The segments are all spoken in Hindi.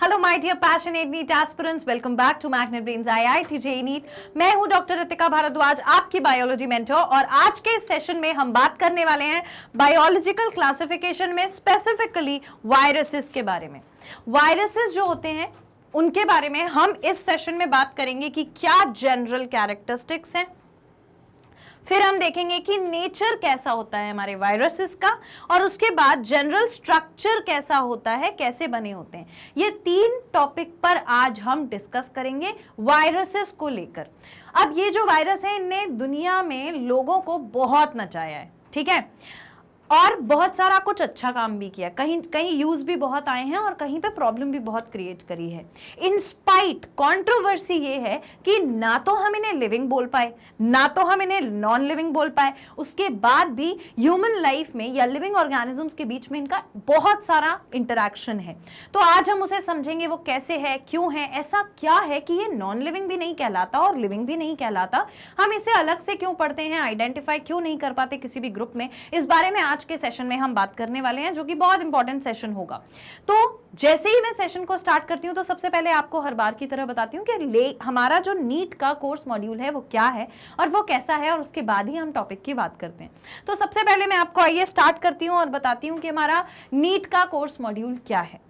Hello my dear passionate NEET aspirants, welcome back to Magnet Brains IIT JEE NEET. मैं हूं डॉक्टर रितिका भारद्वाज, आपकी बायोलॉजी मेंटर, और आज के इस सेशन में हम बात करने वाले हैं बायोलॉजिकल क्लासिफिकेशन में स्पेसिफिकली वायरसेस के बारे में। वायरसेस जो होते हैं उनके बारे में हम इस सेशन में बात करेंगे कि क्या जनरल कैरेक्टरिस्टिक्स हैं, फिर हम देखेंगे कि नेचर कैसा होता है हमारे वायरसेस का, और उसके बाद जनरल स्ट्रक्चर कैसा होता है, कैसे बने होते हैं। ये 3 टॉपिक पर आज हम डिस्कस करेंगे वायरसेस को लेकर। अब ये जो वायरस है इनने दुनिया में लोगों को बहुत नचाया है, ठीक है, और बहुत सारा कुछ अच्छा काम भी किया, कहीं कहीं यूज भी बहुत आए हैं और कहीं पे प्रॉब्लम भी बहुत क्रिएट करी है। इन स्पाइट कंट्रोवर्सी ये है कि ना तो हम इन्हें लिविंग बोल पाए, ना तो हम इन्हें नॉन लिविंग बोल पाए, उसके बाद भी ह्यूमन लाइफ में या लिविंग ऑर्गेनिजम्स के बीच में इनका बहुत सारा इंटरैक्शन है। तो आज हम उसे समझेंगे वो कैसे है, क्यों है, ऐसा क्या है कि ये नॉन लिविंग भी नहीं कहलाता और लिविंग भी नहीं कहलाता, हम इसे अलग से क्यों पढ़ते हैं, आइडेंटिफाई क्यों नहीं कर पाते किसी भी ग्रुप में। इस बारे में आज के सेशन में हम बात करने वाले हैं, जो कि बहुत इंपॉर्टेंट सेशन होगा। तो जैसे ही मैं सेशन को स्टार्ट करती हूं तो सबसे पहले आपको हर बार की तरह बताती हूं कि हमारा जो नीट का कोर्स मॉड्यूल है वो क्या है और वो कैसा है, और उसके बाद ही हम टॉपिक की बात करते हैं। तो सबसे पहले मैं आपको आइए स्टार्ट करती हूं और बताती हूं कि हमारा नीट का कोर्स मॉड्यूल क्या है।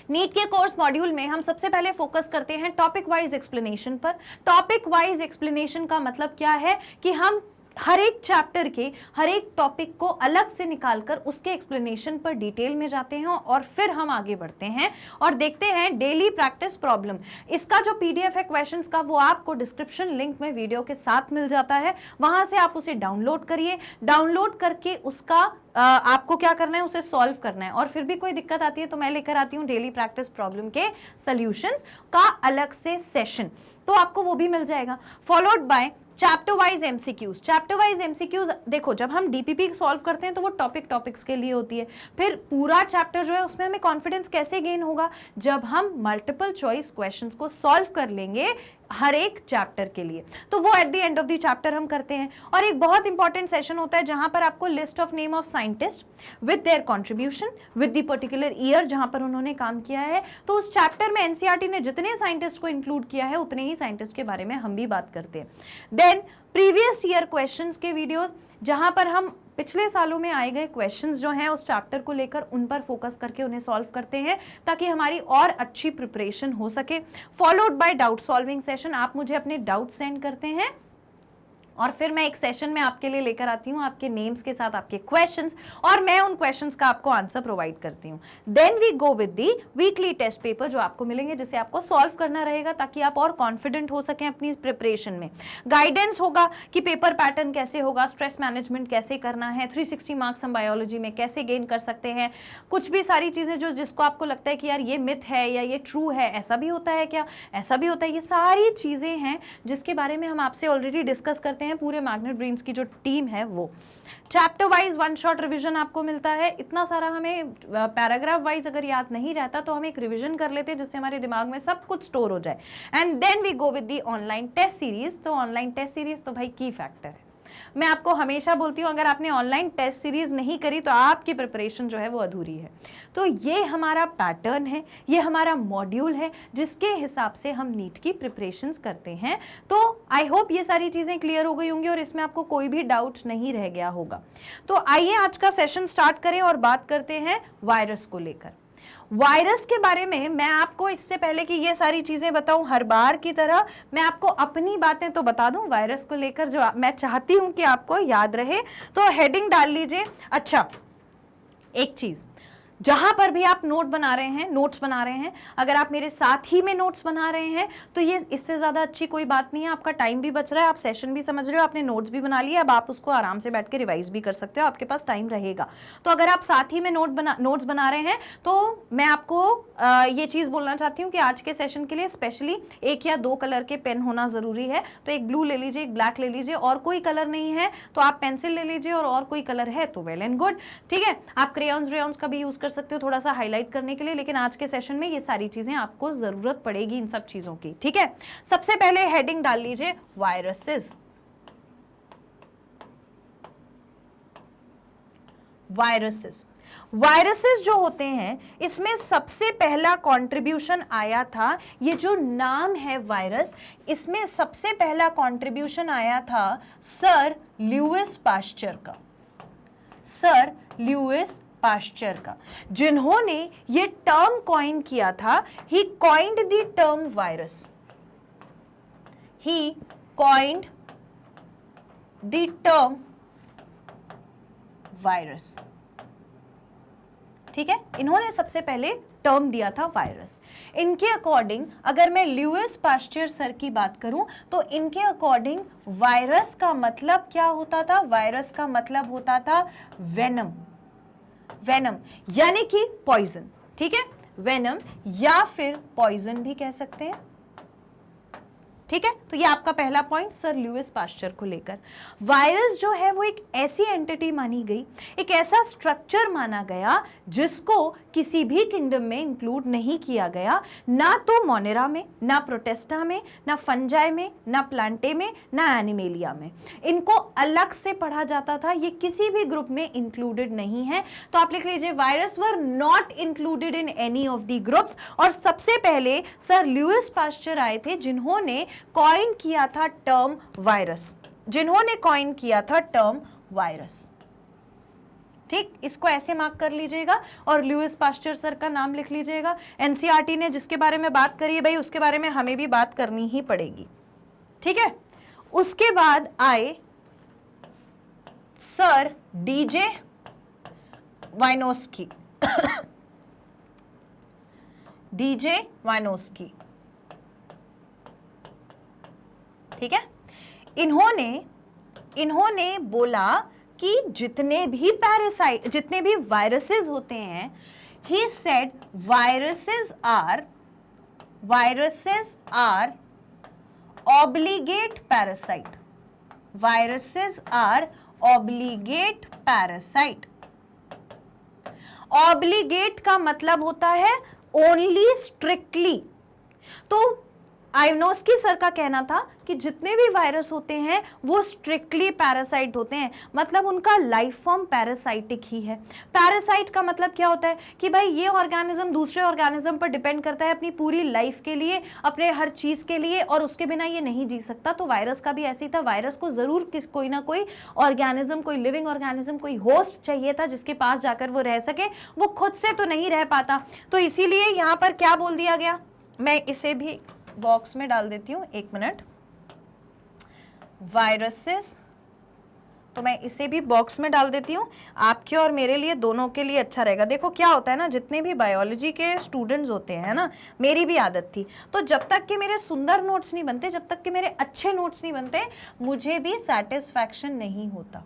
नीट के कोर्स मॉड्यूल में हम सबसे पहले फोकस करते हैं टॉपिक वाइज एक्सप्लेनेशन पर। टॉपिक वाइज एक्सप्लेनेशन का मतलब क्या है कि हम हर एक चैप्टर के हर एक टॉपिक को अलग से निकालकर उसके एक्सप्लेनेशन पर डिटेल में जाते हैं और फिर हम आगे बढ़ते हैं और देखते हैं डेली प्रैक्टिस प्रॉब्लम। इसका जो पीडीएफ है क्वेश्चंस का, वो आपको डिस्क्रिप्शन लिंक में वीडियो के साथ मिल जाता है, वहां से आप उसे डाउनलोड करिए। डाउनलोड करके उसका आपको क्या करना है, उसे सॉल्व करना है, और फिर भी कोई दिक्कत आती है तो मैं लेकर आती हूँ डेली प्रैक्टिस प्रॉब्लम के सॉल्यूशंस का अलग से सेशन, तो आपको वो भी मिल जाएगा। Followed by chapter wise MCQs. Chapter wise MCQs देखो, जब हम डीपीपी सॉल्व करते हैं तो वो टॉपिक्स के लिए होती है। फिर पूरा चैप्टर जो है उसमें हमें कॉन्फिडेंस कैसे गेन होगा, जब हम मल्टीपल चॉइस क्वेश्चंस को सॉल्व कर लेंगे हर एक चैप्टर के लिए, तो वो at the end of the chapter हम करते हैं। और एक बहुत इंपॉर्टेंट सेशन होता है जहां पर आपको list of name of scientist with their contribution with the particular year जहां पर उन्होंने काम किया है। तो उस चैप्टर में एनसीईआरटी ने जितने साइंटिस्ट को इंक्लूड किया है उतने ही साइंटिस्ट के बारे में हम भी बात करते हैं। देन प्रीवियस ईयर क्वेश्चंस के वीडियोस, जहां पर हम पिछले सालों में आए गए क्वेश्चंस जो हैं उस चैप्टर को लेकर उन पर फोकस करके उन्हें सॉल्व करते हैं ताकि हमारी और अच्छी प्रिपरेशन हो सके। Followed by doubt solving session. आप मुझे अपने डाउट सेंड करते हैं और फिर मैं एक सेशन में आपके लिए लेकर आती हूँ आपके नेम्स के साथ आपके क्वेश्चंस, और मैं उन क्वेश्चंस का आपको आंसर प्रोवाइड करती हूँ। Then we go with the weekly test paper जो आपको मिलेंगे, जिसे आपको सॉल्व करना रहेगा ताकि आप और कॉन्फिडेंट हो सकें अपनी प्रिपरेशन में। गाइडेंस होगा कि पेपर पैटर्न कैसे होगा, स्ट्रेस मैनेजमेंट कैसे करना है, 360 मार्क्स हम बायोलॉजी में कैसे गेन कर सकते हैं, कुछ भी सारी चीजें जो जिसको आपको लगता है कि यार ये मिथ है या ये ट्रू है, ऐसा भी होता है क्या, ऐसा भी होता है, ये सारी चीजें हैं जिसके बारे में हम आपसे ऑलरेडी डिस्कस करते हैं पूरे मैग्नेट ब्रेन्स की जो टीम है वो। चैप्टर वाइज 1 शॉट रिवीजन आपको मिलता है। इतना सारा हमें पैराग्राफ वाइज अगर याद नहीं रहता तो हम एक रिवीजन कर लेते हैं जिससे हमारे दिमाग में सब कुछ स्टोर हो जाए। And then we go with the online test series. तो ऑनलाइन टेस्ट सीरीज तो भाई की फैक्टर है। मैं आपको हमेशा बोलती हूँ, अगर आपने ऑनलाइन टेस्ट सीरीज नहीं करी तो आपकी प्रिपरेशन जो है वो अधूरी है। तो ये हमारा पैटर्न है, ये हमारा मॉड्यूल है जिसके हिसाब से हम नीट की प्रिपरेशंस करते हैं। तो आई होप ये सारी चीजें क्लियर हो गई होंगी और इसमें आपको कोई भी डाउट नहीं रह गया होगा। तो आइए आज का सेशन स्टार्ट करें और बात करते हैं वायरस को लेकर। वायरस के बारे में मैं आपको, इससे पहले कि ये सारी चीजें बताऊं हर बार की तरह, मैं आपको अपनी बातें तो बता दूं वायरस को लेकर जो मैं चाहती हूं कि आपको याद रहे। तो हेडिंग डाल लीजिए। अच्छा, एक चीज, जहां पर भी आप नोट्स बना रहे हैं, अगर आप मेरे साथ ही में नोट्स बना रहे हैं तो ये इससे ज्यादा अच्छी कोई बात नहीं है। आपका टाइम भी बच रहा है, आप सेशन भी समझ रहे हो, आपने नोट्स भी बना लिए, अब आप उसको आराम से बैठ के रिवाइज भी कर सकते हो, आपके पास टाइम रहेगा। तो अगर आप साथ ही में नोट्स बना रहे हैं तो मैं आपको ये चीज बोलना चाहती हूँ कि आज के सेशन के लिए स्पेशली 1 या 2 कलर के पेन होना जरूरी है। तो एक ब्लू ले लीजिए, एक ब्लैक ले लीजिए, और कोई कलर नहीं है तो आप पेंसिल ले लीजिए, और कोई कलर है तो वेल एंड गुड, ठीक है। आप क्रेयॉन्स का भी यूज कर सकते हो थोड़ा सा हाईलाइट करने के लिए, लेकिन आज के सेशन में ये सारी चीजें आपको जरूरत पड़ेगी इन सब चीजों की, ठीक है। सबसे पहले हेडिंग डाल लीजिए वायरसेस। वायरसेस वायरसेस जो होते हैं इसमें सबसे पहला कंट्रीब्यूशन आया था, ये जो नाम है वायरस, इसमें सबसे पहला कंट्रीब्यूशन आया था सर ल्यूइस पाश्चर का, सर ल्यूइस पाश्चर का, जिन्होंने ये टर्म कॉइन किया था। He coined the term virus, he coined the term virus. ठीक है, इन्होंने सबसे पहले टर्म दिया था वायरस। इनके अकॉर्डिंग अगर मैं ल्यूइस पाश्चर सर की बात करूं तो इनके अकॉर्डिंग वायरस का मतलब क्या होता था? वायरस का मतलब होता था वेनम, वेनम यानी कि पॉइजन। ठीक है, वेनम या फिर पॉइजन भी कह सकते हैं। ठीक है, तो ये आपका पहला पॉइंट सर ल्यूइस पाश्चर को लेकर। वायरस जो है वो एक ऐसी एंटिटी मानी गई, एक ऐसा स्ट्रक्चर माना गया जिसको किसी भी किंगडम में इंक्लूड नहीं किया गया, ना तो मोनेरा में, ना प्रोटेस्टा में, ना फंजाई में, ना प्लांटे में, ना एनिमेलिया में। इनको अलग से पढ़ा जाता था, ये किसी भी ग्रुप में इंक्लूडेड नहीं है। तो आप लिख लीजिए virus were not included in any of the groups. और सबसे पहले सर ल्यूइस पाश्चर आए थे जिन्होंने कॉइन किया था टर्म वायरस, जिन्होंने कॉइन किया था टर्म वायरस। ठीक, इसको ऐसे मार्क कर लीजिएगा और ल्यूइस पाश्चर सर का नाम लिख लीजिएगा। एनसीईआरटी ने जिसके बारे में बात करी है भाई, उसके बारे में हमें भी बात करनी ही पड़ेगी। ठीक है, उसके बाद आए सर डीजे वाइनोस्की, डीजे वाइनोस्की। ठीक है, इन्होंने बोला कि जितने भी पैरासाइट, जितने भी वायरसेस होते हैं, he said viruses are obligate parasite, viruses are obligate parasite. Obligate का मतलब होता है ओनली स्ट्रिक्टली। तो आइवनोस्की सर का कहना था कि जितने भी वायरस होते हैं वो स्ट्रिक्टली पैरासाइट होते हैं, मतलब उनका लाइफ फॉर्म पैरासाइटिक ही है। पैरासाइट का मतलब क्या होता है कि भाई ये ऑर्गेनिज्म दूसरे ऑर्गेनिज्म पर डिपेंड करता है अपनी पूरी लाइफ के लिए, अपने हर चीज के लिए, और उसके बिना ये नहीं जी सकता। तो वायरस का भी ऐसे ही था, वायरस को जरूर कोई ना कोई ऑर्गेनिज्म, कोई लिविंग ऑर्गेनिज्म, कोई होस्ट चाहिए था जिसके पास जाकर वो रह सके, वो खुद से तो नहीं रह पाता। तो इसीलिए यहां पर क्या बोल दिया गया, मैं इसे भी बॉक्स में डाल देती हूं, एक मिनट। वायरसेस, तो मैं इसे भी बॉक्स में डाल देती हूं, आपके और मेरे लिए, दोनों के लिए अच्छा रहेगा। देखो क्या होता है ना, जितने भी बायोलॉजी के स्टूडेंट्स होते हैं ना, मेरी भी आदत थी, तो जब तक कि मेरे सुंदर नोट्स नहीं बनते, जब तक कि मेरे अच्छे नोट्स नहीं बनते, मुझे भी सेटिस्फैक्शन नहीं होता,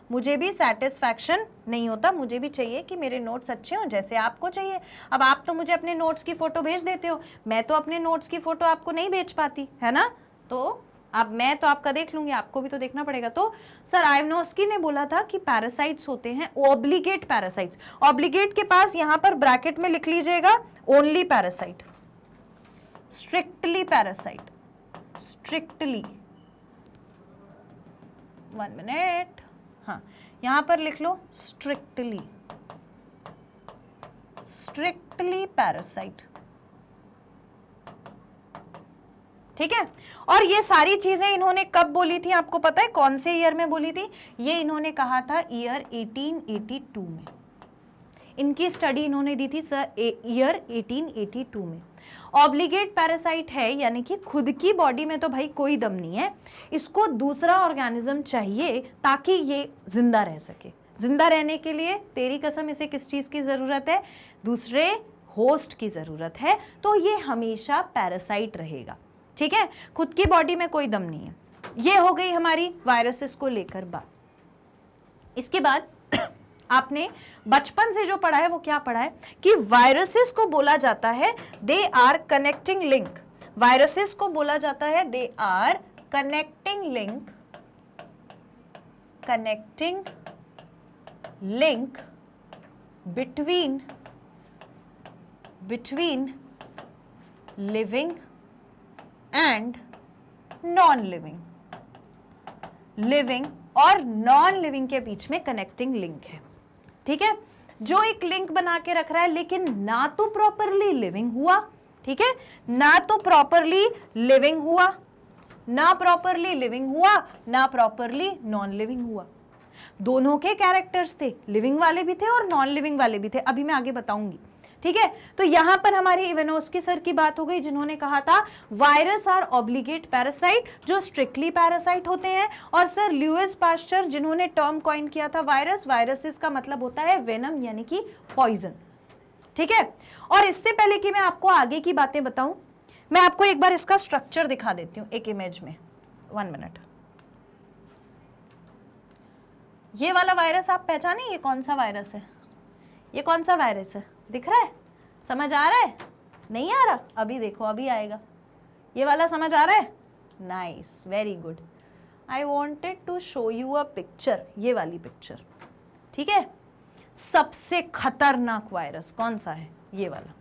मुझे भी सेटिस्फैक्शन नहीं होता। मुझे भी चाहिए कि मेरे नोट्स अच्छे हों जैसे आपको चाहिए। अब आप तो मुझे अपने नोट्स की फोटो भेज देते हो, मैं तो अपने नोट्स की फोटो आपको नहीं भेज पाती, है ना। तो अब मैं तो आपका देख लूंगी, आपको भी तो देखना पड़ेगा। तो सर आइवनोस्की ने बोला था कि पैरासाइट्स होते हैं ऑब्लिगेट पैरासाइट्स। ऑब्लिगेट के पास यहां पर ब्रैकेट में लिख लीजिएगा only parasite, strictly parasite, strictly, 1 minute, हाँ यहां पर लिख लो स्ट्रिक्टली, स्ट्रिक्टली पैरासाइट। ठीक है, और ये सारी चीजें इन्होंने कब बोली थी आपको पता है, कौन से ईयर में बोली थी? ये इन्होंने कहा था ईयर 1882 में। इनकी स्टडी इन्होंने दी थी सर ईयर 1882 में। ऑब्लिगेट पैरासाइट है यानी कि खुद की बॉडी में तो भाई कोई दम नहीं है, इसको दूसरा ऑर्गेनिज्म चाहिए ताकि ये जिंदा रह सके। जिंदा रहने के लिए तेरी कसम इसे किस चीज की जरूरत है? दूसरे होस्ट की जरूरत है। तो ये हमेशा पैरासाइट रहेगा। ठीक है, खुद की बॉडी में कोई दम नहीं है। ये हो गई हमारी वायरसेस को लेकर बात। इसके बाद आपने बचपन से जो पढ़ा है वो क्या पढ़ा है कि वायरसेस को बोला जाता है they are connecting link. Viruses को बोला जाता है they are connecting link, connecting link between living and non living. Living और नॉन लिविंग के बीच में कनेक्टिंग लिंक है। ठीक है, जो एक लिंक बना के रख रहा है, लेकिन ना तो प्रॉपरली लिविंग हुआ, ठीक है, ना तो प्रॉपरली लिविंग हुआ, ना प्रॉपरली लिविंग हुआ, ना प्रॉपरली नॉन लिविंग हुआ। दोनों के कैरेक्टर्स थे, लिविंग वाले भी थे और नॉन लिविंग वाले भी थे, अभी मैं आगे बताऊंगी, ठीक है। तो यहां पर हमारे इवानोस्की सर की बात हो गई, जिन्होंने कहा था वायरस आर ऑब्लिगेट पैरासाइट, जो स्ट्रिक्टली पैरासाइट होते हैं। और सर ल्यूइस पास्चर, जिन्होंने टर्म कॉइन किया था वायरस, वायरसेस का मतलब होता है वेनम यानी कि पॉइजन, ठीक है। और इससे पहले कि मैं आपको आगे की बातें बताऊं, मैं आपको एक बार इसका स्ट्रक्चर दिखा देती हूं एक इमेज में, 1 मिनट। ये वाला वायरस आप पहचाने, ये कौन सा वायरस है, ये कौन सा वायरस है, दिख रहा है, समझ आ रहा है, नहीं आ रहा, अभी देखो अभी आएगा, ये वाला समझ आ रहा है, nice, very good. I wanted to show you a picture, ये वाली पिक्चर, ठीक है। सबसे खतरनाक वायरस कौन सा है, ये वाला।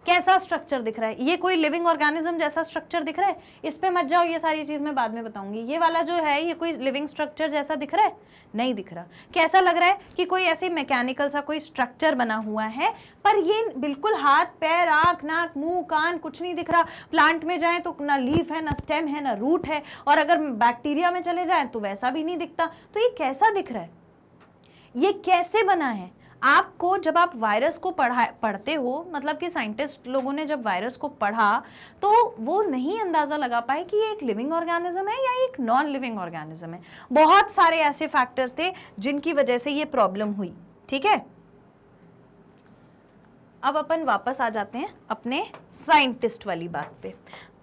कैसा स्ट्रक्चर दिख रहा है, ये कोई लिविंग ऑर्गेनिज्म जैसा स्ट्रक्चर दिख रहा है, इस पे मत जाओ, ये सारी चीज मैं बाद में बताऊंगी। ये वाला जो है, ये कोई लिविंग स्ट्रक्चर जैसा दिख रहा है, नहीं दिख रहा। कैसा लग रहा है कि कोई ऐसे मैकेनिकल सा कोई स्ट्रक्चर बना हुआ है, पर ये बिल्कुल हाथ पैर आंख नाक मुंह कान कुछ नहीं दिख रहा। प्लांट में जाएं तो ना लीफ है, ना स्टेम है, ना रूट है, और अगर बैक्टीरिया में चले जाएं तो वैसा भी नहीं दिखता। तो ये कैसा दिख रहा है, ये कैसे बना है? आपको जब आप वायरस को पढ़ते हो, मतलब कि साइंटिस्ट लोगों ने जब वायरस को पढ़ा तो वो नहीं अंदाजा लगा पाए कि ये एक लिविंग ऑर्गेनिज्म है या एक नॉन लिविंग ऑर्गेनिज्म है। बहुत सारे ऐसे फैक्टर्स थे जिनकी वजह से ये प्रॉब्लम हुई, ठीक है। अब अपन वापस आ जाते हैं अपने साइंटिस्ट वाली बात पे।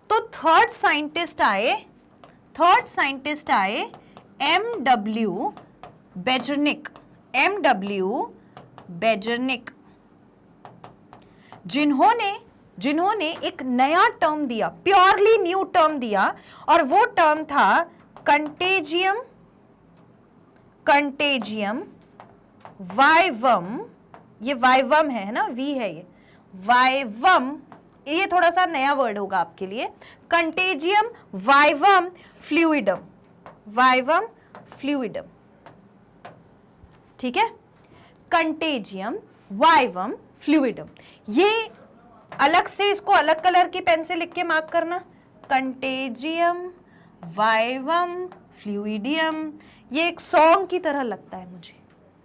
तो थर्ड साइंटिस्ट आए M.W. बेजर्निक, जिन्होंने एक नया टर्म दिया, प्योरली न्यू टर्म दिया, और वो टर्म था कंटेजियम वाइवम। ये वाइवम है ना, वी है ये वाइवम, ये थोड़ा सा नया वर्ड होगा आपके लिए। कंटेजियम वाइवम फ्लूइडम, ठीक है। कंटेजियम वाइवम फ्लूइडम, ये अलग से, इसको अलग कलर की पेन से लिख के मार्क करना, कंटेजियम वाइवम फ्लूइडियम। ये एक सॉन्ग की तरह लगता है मुझे,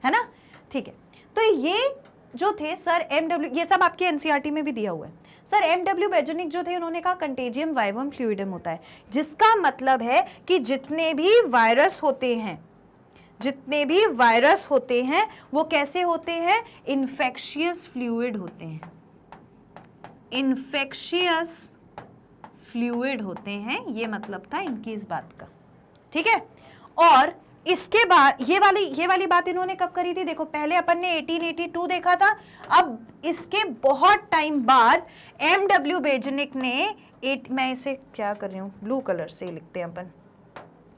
है ना, ठीक है। तो ये जो थे सर M.W., ये सब आपके NCERT में भी दिया हुआ है। Sir M.W. बेजर्निक जो थे, उन्होंने कहा कंटेजियम वाइवम फ्लूइडम होता है, जिसका मतलब है कि जितने भी वायरस होते हैं वो कैसे होते हैं, इन्फेक्शियस फ्लूइड होते हैं, ये मतलब था इनकी इस बात का, ठीक है। और इसके बाद ये वाली बात इन्होंने कब करी थी, देखो पहले अपन ने 1882 देखा था, अब इसके बहुत टाइम बाद M.W. बेजर्निक ने मैं इसे क्या कर रही हूँ, ब्लू कलर से लिखते हैं अपन,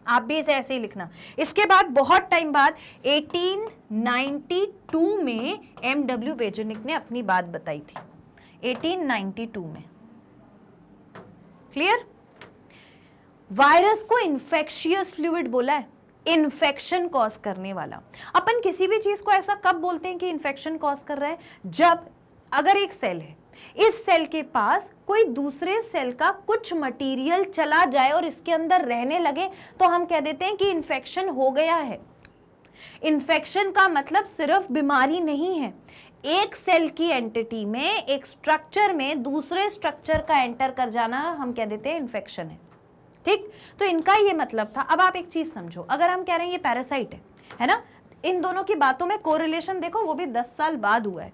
आप भी इसे ऐसे ही लिखना। इसके बाद बहुत टाइम बाद 1892 में M.W. बेजर्निक ने अपनी बात बताई थी, 1892 में, क्लियर। वायरस को इन्फेक्शियस फ्लूइड बोला है, इन्फेक्शन कॉज करने वाला। अपन किसी भी चीज को ऐसा कब बोलते हैं कि इन्फेक्शन कॉज कर रहा है, जब अगर एक सेल है, इस सेल के पास कोई दूसरे सेल का कुछ मटेरियल चला जाए और इसके अंदर रहने लगे, तो हम कह देते हैं कि इन्फेक्शन हो गया है। इन्फेक्शन का मतलब सिर्फ बीमारी नहीं है, एक सेल की एंटिटी में, एक स्ट्रक्चर में दूसरे स्ट्रक्चर का एंटर कर जाना हम कह देते हैं इन्फेक्शन है, ठीक। तो इनका ये मतलब था। अब आप एक चीज समझो, अगर हम कह रहे हैं ये पैरासाइट है ना, इन दोनों की बातों में कोरिलेशन देखो, वो भी 10 साल बाद हुआ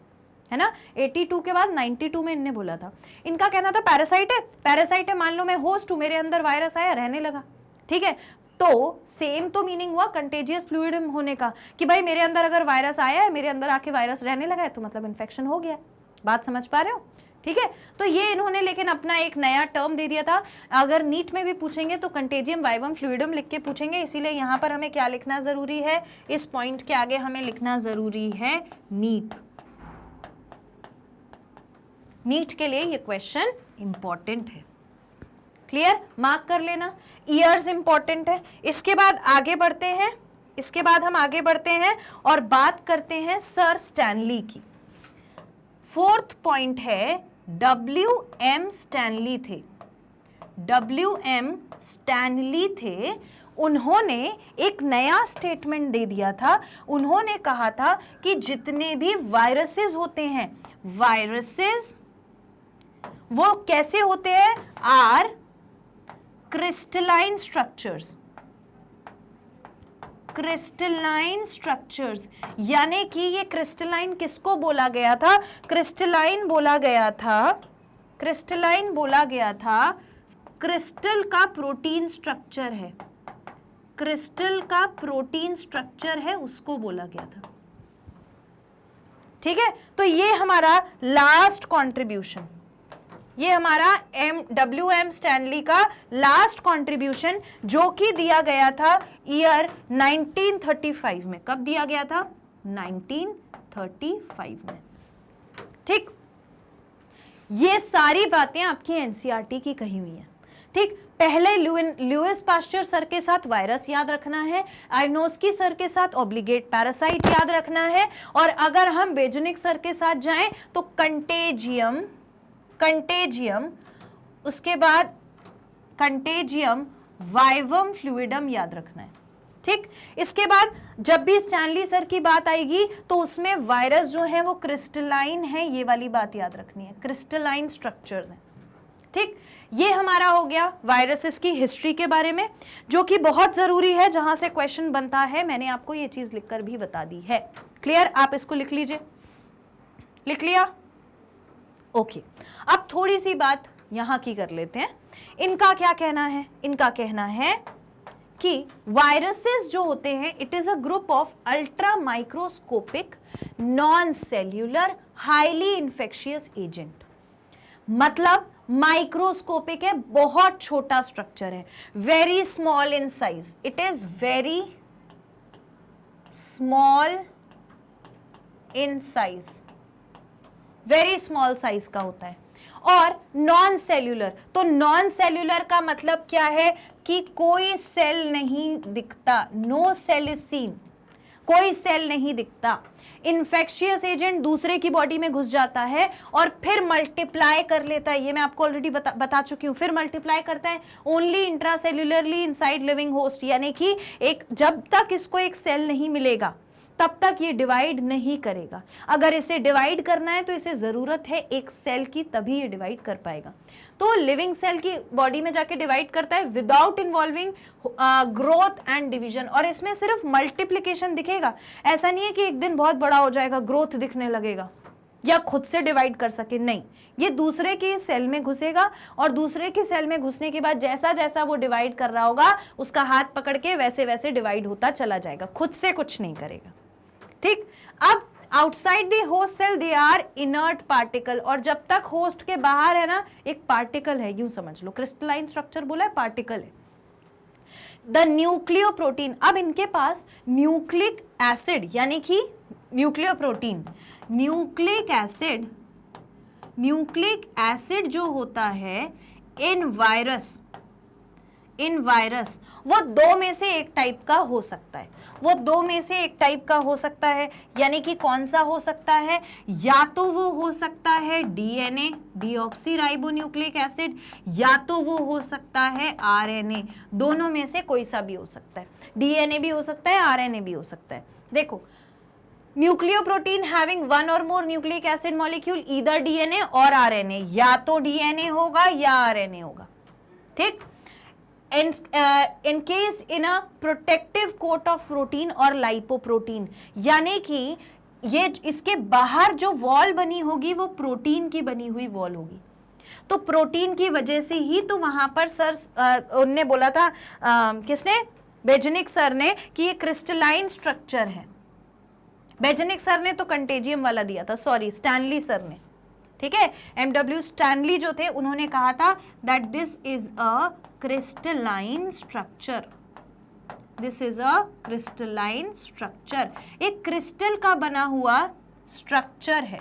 है ना, 82 के बाद 92 में इनने बोला था। इनका कहना था पैरासाइट है, मान लो मैं होस्ट हूं, मेरे अंदर वायरस आया, रहने लगा, ठीक है। तो सेम तो मीनिंग हुआ कंटेजियस फ्लूइड होने का, कि भाई मेरे अंदर अगर वायरस आया है, मेरे अंदर आके वायरस रहने लगा है, तो मतलब इन्फेक्शन हो गया। बात समझ पा रहे हो, ठीक है। तो ये इन्होंने लेकिन अपना एक नया टर्म दे दिया था। अगर नीट में भी पूछेंगे तो कंटेजियम वाइवम फ्लूइडम लिख के पूछेंगे, इसीलिए यहाँ पर हमें क्या लिखना जरूरी है, इस पॉइंट के आगे हमें लिखना जरूरी है नीट। नीट के लिए ये क्वेश्चन इंपॉर्टेंट है, क्लियर, मार्क कर लेना। ईयर्स इंपॉर्टेंट है। इसके बाद आगे बढ़ते हैं, इसके बाद हम आगे बढ़ते हैं और बात करते हैं सर स्टैनली की। फोर्थ पॉइंट है WM स्टैनली थे। WM स्टैनली थे, उन्होंने एक नया स्टेटमेंट दे दिया था। उन्होंने कहा था कि जितने भी वायरसेस होते हैं, वायरसेस वो कैसे होते हैं, are crystalline structures. Crystalline structures यानी कि ये क्रिस्टलाइन किसको बोला गया था, क्रिस्टलाइन बोला गया था, क्रिस्टलाइन बोला गया था, क्रिस्टल का प्रोटीन स्ट्रक्चर है, क्रिस्टल का प्रोटीन स्ट्रक्चर है, उसको बोला गया था। ठीक है, तो ये हमारा लास्ट कंट्रीब्यूशन, ये हमारा WM स्टैनली का लास्ट कंट्रीब्यूशन जो कि दिया गया था ईयर 1935 में। कब दिया गया था, 1935 में। ठीक, ये सारी बातें आपकी एनसीईआरटी की कही हुई हैं। ठीक, पहले लुईस पास्चर सर के साथ वायरस याद रखना है, आइनोस्की सर के साथ ऑब्लिगेट पैरासाइट याद रखना है, और अगर हम बेजुनिक सर के साथ जाएं तो कंटेजियम, उसके बाद कंटेजियम वाइवम फ्लूइडम याद रखना है। ठीक, इसके बाद जब भी स्टैनली सर की बात आएगी तो उसमें वायरस जो है वो क्रिस्टलाइन है, ये वाली बात याद रखनी है, क्रिस्टलाइन स्ट्रक्चर्स हैं। ठीक, ये हमारा हो गया वायरसेस की हिस्ट्री के बारे में, जो कि बहुत जरूरी है, जहां से क्वेश्चन बनता है। मैंने आपको ये चीज लिखकर भी बता दी है। क्लियर, आप इसको लिख लीजिए, लिख लिया, ओके। अब थोड़ी सी बात यहां की कर लेते हैं। इनका क्या कहना है, इनका कहना है कि वायरसेस जो होते हैं, it is a group of ultra microscopic non cellular highly infectious agent. मतलब माइक्रोस्कोपिक है, बहुत छोटा स्ट्रक्चर है, very small in size, it is very small in size, very small size का होता है। और नॉन सेल्यूलर, तो नॉन सेल्यूलर का मतलब क्या है कि कोई सेल नहीं दिखता, नो सेल इज सीन, कोई सेल नहीं दिखता। इन्फेक्शियस एजेंट दूसरे की बॉडी में घुस जाता है और फिर मल्टीप्लाई कर लेता है, ये मैं आपको ऑलरेडी बता चुकी हूं। फिर मल्टीप्लाई करता है ओनली इंट्रासेल्युलरली इनसाइड लिविंग होस्ट, यानी कि एक जब तक इसको एक सेल नहीं मिलेगा तब तक ये डिवाइड नहीं करेगा। अगर इसे डिवाइड करना है तो इसे जरूरत है एक सेल की, तभी ये डिवाइड कर पाएगा। तो लिविंग सेल की बॉडी में जाके डिवाइड करता है without involving growth and division, और इसमें सिर्फ मल्टीप्लिकेशन दिखेगा। ऐसा नहीं है कि एक दिन बहुत बड़ा हो जाएगा, ग्रोथ दिखने लगेगा या खुद से डिवाइड कर सके, नहीं, ये दूसरे की सेल में घुसेगा और दूसरे की सेल में घुसने के बाद जैसा जैसा वो डिवाइड कर रहा होगा उसका हाथ पकड़ के वैसे वैसे डिवाइड होता चला जाएगा, खुद से कुछ नहीं करेगा। ठीक, अब outside the host cell they are inert particle, और जब तक होस्ट के बाहर है ना एक पार्टिकल है, यूं समझ लो, क्रिस्टलाइन स्ट्रक्चर बोला है, पार्टिकल है। द न्यूक्लियोप्रोटीन, अब इनके पास न्यूक्लिक एसिड यानी कि न्यूक्लियोप्रोटीन, न्यूक्लिक एसिड जो होता है इन वायरस वो दो में से एक टाइप का हो सकता है, वो दो में से एक टाइप का हो सकता है। यानी कि कौन सा हो सकता है, या तो वो हो सकता है DNA डीऑक्सी राइबोन्यूक्लिक एसिड, या तो वो हो सकता है RNA, दोनों में से कोई सा भी हो सकता है। DNA भी हो सकता है, RNA भी हो सकता है। देखो, nucleoprotein having one or more nucleic acid molecule, either DNA or RNA, या तो DNA होगा या RNA होगा। ठीक, encased in a protective coat of protein और लाइपोप्रोटीन, यानी कि ये इसके बाहर जो वॉल बनी होगी वो प्रोटीन की बनी हुई वॉल होगी। तो प्रोटीन की वजह से ही तो वहां पर सर उनने बोला था, किसने, बेजनिक सर ने, कि ये क्रिस्टलाइन स्ट्रक्चर है। बेजनिक सर ने तो कंटेजियम वाला दिया था, सॉरी स्टैनली सर ने, ठीक है, MW स्टैनली जो थे उन्होंने कहा था that this is a crystalline structure, this is a crystalline structure, एक क्रिस्टल का बना हुआ स्ट्रक्चर है।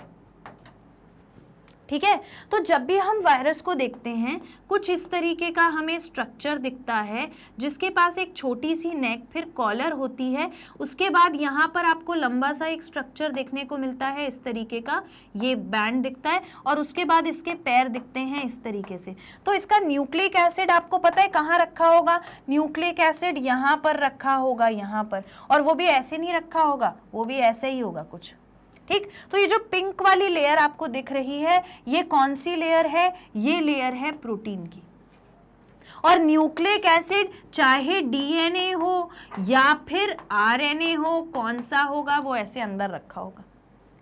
ठीक है। तो जब भी हम वायरस को देखते हैं कुछ इस तरीके का हमें स्ट्रक्चर दिखता है, जिसके पास एक छोटी सी नेक, फिर कॉलर होती है, उसके बाद यहाँ पर आपको लंबा सा एक स्ट्रक्चर देखने को मिलता है इस तरीके का, ये बैंड दिखता है, और उसके बाद इसके पैर दिखते हैं इस तरीके से। तो इसका न्यूक्लिक एसिड आपको पता है कहाँ रखा होगा? न्यूक्लिक एसिड यहाँ पर रखा होगा, यहाँ पर, और वो भी ऐसे नहीं रखा होगा, वो भी ऐसे ही होगा कुछ, ठीक। तो ये जो पिंक वाली लेयर आपको दिख रही है, ये कौन सी लेयर है? ये लेयर है प्रोटीन की। और न्यूक्लिक एसिड चाहे डीएनए हो या फिर आरएनए हो, कौन सा होगा? वो ऐसे अंदर रखा होगा,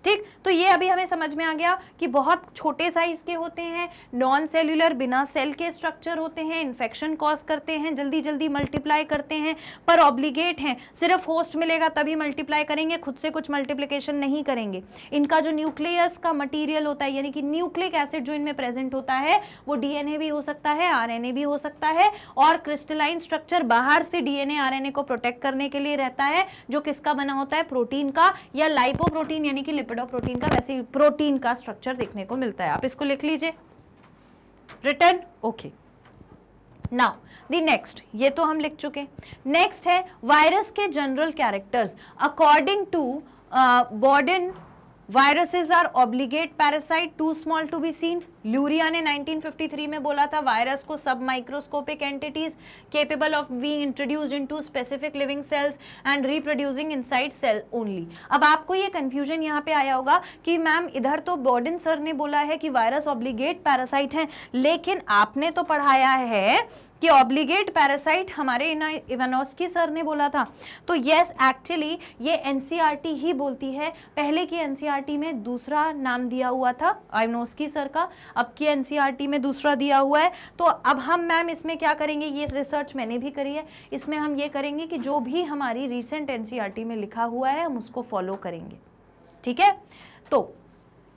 ठीक। तो ये अभी हमें समझ में आ गया कि बहुत छोटे साइज के होते हैं, नॉन सेल्यूलर, बिना सेल के स्ट्रक्चर होते हैं, इन्फेक्शन कॉज करते हैं, जल्दी जल्दी मल्टीप्लाई करते हैं, पर ऑब्लिगेट हैं, सिर्फ होस्ट मिलेगा तभी मल्टीप्लाई करेंगे, खुद से कुछ मल्टीप्लिकेशन नहीं करेंगे। इनका जो न्यूक्लियस का मटीरियल होता है, यानी कि न्यूक्लिक एसिड जो इनमें प्रेजेंट होता है, वो डीएनए भी हो सकता है, आरएनए भी हो सकता है, और क्रिस्टलाइन स्ट्रक्चर बाहर से डीएनए आरएनए को प्रोटेक्ट करने के लिए रहता है, जो किसका बना होता है? प्रोटीन का, या लाइपोप्रोटीन यानी कि लिपिड प्रोटीन का, वैसे ही प्रोटीन का स्ट्रक्चर देखने को मिलता है। आप इसको लिख लीजिए, return, okay. Now the next, ये तो हम लिख चुके। नेक्स्ट है वायरस के general characters. According to Borden, viruses are obligate parasite, too small to be seen। Luria ने 1953 में बोला था वायरस को सब microscopic entities capable of being introduced into specific living cells and reproducing inside cell only. अब आपको ये कंफ्यूजन यहाँ पे आया होगा कि मैम इधर तो बॉर्डन सर ने बोला है कि वायरस ऑब्लिगेट पैरासाइट हैं, लेकिन आपने तो पढ़ाया है कि ऑब्लिगेट पैरासाइट हमारे इवानोस्की सर ने बोला था। तो यस, एक्चुअली ये एनसीईआरटी ही बोलती है। पहले की एनसीईआरटी में दूसरा नाम दिया हुआ था इवानोस्की सर का, अब की एनसीईआरटी में दूसरा दिया हुआ है। तो अब हम मैम इसमें क्या करेंगे, ये रिसर्च मैंने भी करी है, इसमें हम ये करेंगे कि जो भी हमारी रिसेंट एनसीईआरटी में लिखा हुआ है हम उसको फॉलो करेंगे, ठीक है। तो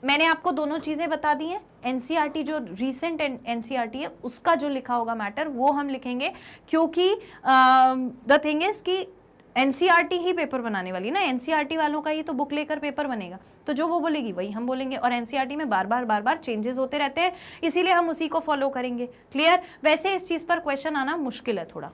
मैंने आपको दोनों चीजें बता दी हैं। एनसीईआरटी जो रीसेंट एनसीईआरटी है उसका जो लिखा होगा मैटर वो हम लिखेंगे, क्योंकि द थिंग इज कि एनसीईआरटी ही पेपर बनाने वाली ना, एनसीईआरटी वालों का ही तो बुक लेकर पेपर बनेगा, तो जो वो बोलेगी वही हम बोलेंगे, और एनसीईआरटी में बार बार चेंजेस होते रहते हैं, इसीलिए हम उसी को फॉलो करेंगे। क्लियर? वैसे इस चीज पर क्वेश्चन आना मुश्किल है थोड़ा।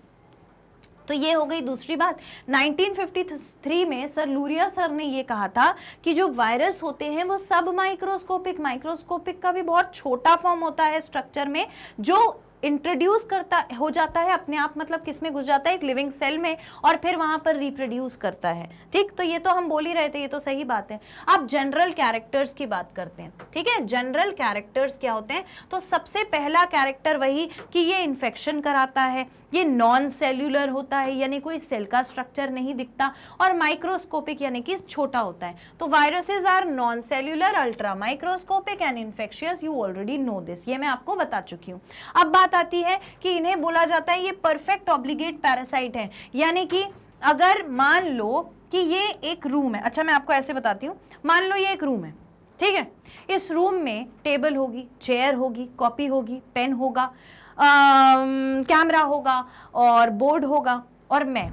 तो ये हो गई दूसरी बात। 1953 में सर लूरिया सर ने ये कहा था कि जो वायरस होते हैं वो सब माइक्रोस्कोपिक का भी बहुत छोटा फॉर्म होता है स्ट्रक्चर में, जो इंट्रोड्यूस करता हो जाता है अपने आप, मतलब किसमें घुस जाता है? एक लिविंग सेल में, और फिर वहां पर रिप्रोड्यूस करता है, ठीक। तो ये तो हम बोल ही रहे थे, ये तो सही बात है। अब जनरल कैरेक्टर्स की बात करते हैं, ठीक है। जनरल कैरेक्टर्स क्या होते हैं? तो सबसे पहला कैरेक्टर वही कि ये इन्फेक्शन कराता है, ये नॉन सेल्यूलर होता है यानी कोई सेल का स्ट्रक्चर नहीं दिखता, और माइक्रोस्कोपिक यानी कि छोटा होता है। तो viruses are non cellular, ultra microscopic and infectious, you already know this, ये मैं आपको बता चुकी हूँ। अब बात आती है कि इन्हें बोला जाता है ये परफेक्ट ऑब्लिगेट पैरासाइट है, यानी कि अगर मान लो कि ये एक रूम है, अच्छा मैं आपको ऐसे बताती हूँ, मान लो ये एक रूम है, ठीक है। इस रूम में टेबल होगी, चेयर होगी, कॉपी होगी, पेन होगा, कैमरा होगा और बोर्ड होगा और मैं,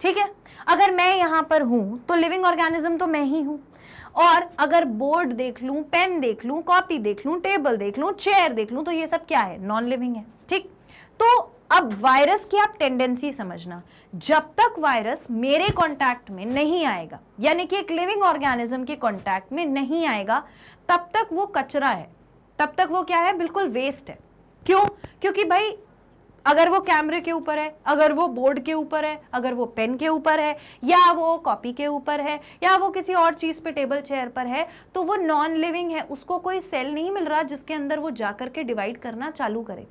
ठीक है। अगर मैं यहाँ पर हूं तो लिविंग ऑर्गेनिज्म तो मैं ही हूं, और अगर बोर्ड देख लूं, पेन देख लूं, कॉपी देख लूं, टेबल देख लूं, चेयर देख लूं, तो ये सब क्या है? नॉन लिविंग है, ठीक। तो अब वायरस की आप टेंडेंसी समझना, जब तक वायरस मेरे कांटेक्ट में नहीं आएगा, यानी कि एक लिविंग ऑर्गेनिज्म के कांटेक्ट में नहीं आएगा, तब तक वो कचरा है, तब तक वो क्या है? बिल्कुल वेस्ट है। क्यों? क्योंकि भाई अगर वो कैमरे के ऊपर है, अगर वो बोर्ड के ऊपर है, अगर वो पेन के ऊपर है, या वो कॉपी के ऊपर है, या वो किसी और चीज पे टेबल चेयर पर है, तो वो नॉन लिविंग है, उसको कोई सेल नहीं मिल रहा जिसके अंदर वो जाकर के डिवाइड करना चालू करे,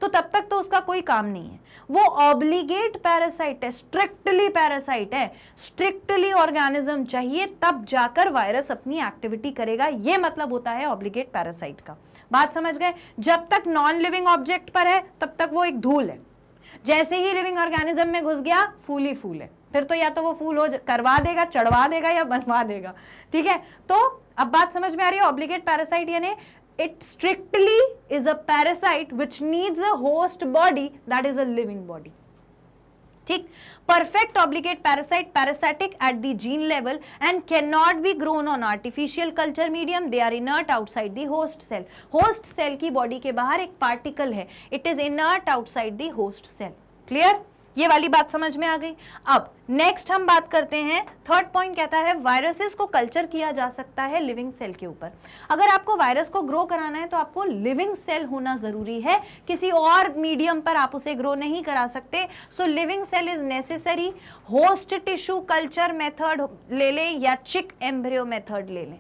तो तब तक तो उसका कोई काम नहीं है। वो ऑब्लिगेट पैरासाइट है, स्ट्रिक्टली पैरासाइट है, स्ट्रिक्टली ऑर्गेनिज्म चाहिए तब जाकर वायरस अपनी एक्टिविटी करेगा, ये मतलब होता है ऑब्लिगेट पैरासाइट का। बात समझ गए? जब तक नॉन लिविंग ऑब्जेक्ट पर है तब तक वो एक धूल है, जैसे ही लिविंग ऑर्गेनिज्म में घुस गया फूल ही फूल है, फिर तो या तो वो फूल हो करवा देगा, चढ़वा देगा या बनवा देगा, ठीक है। तो अब बात समझ में आ रही है? ऑब्लिगेट पैरासाइट यानी it strictly is a parasite which needs a host body that is a living body, ठीक। Perfect obligate parasite, parasitic at the gene level and can not be grown on artificial culture medium, they are inert outside the host cell. Host cell की बॉडी के बाहर एक पार्टिकल है, it is inert outside the host cell. Clear, ये वाली बात समझ में आ गई। अब नेक्स्ट हम बात करते हैं, थर्ड पॉइंट कहता है वायरसेस को कल्चर किया जा सकता है लिविंग सेल के ऊपर। अगर आपको वायरस को ग्रो कराना है तो आपको लिविंग सेल होना जरूरी है, किसी और मीडियम पर आप उसे ग्रो नहीं करा सकते। So living cell is necessary. Host tissue culture method ले लें या चिक एम्ब्रियो मेथड ले लें,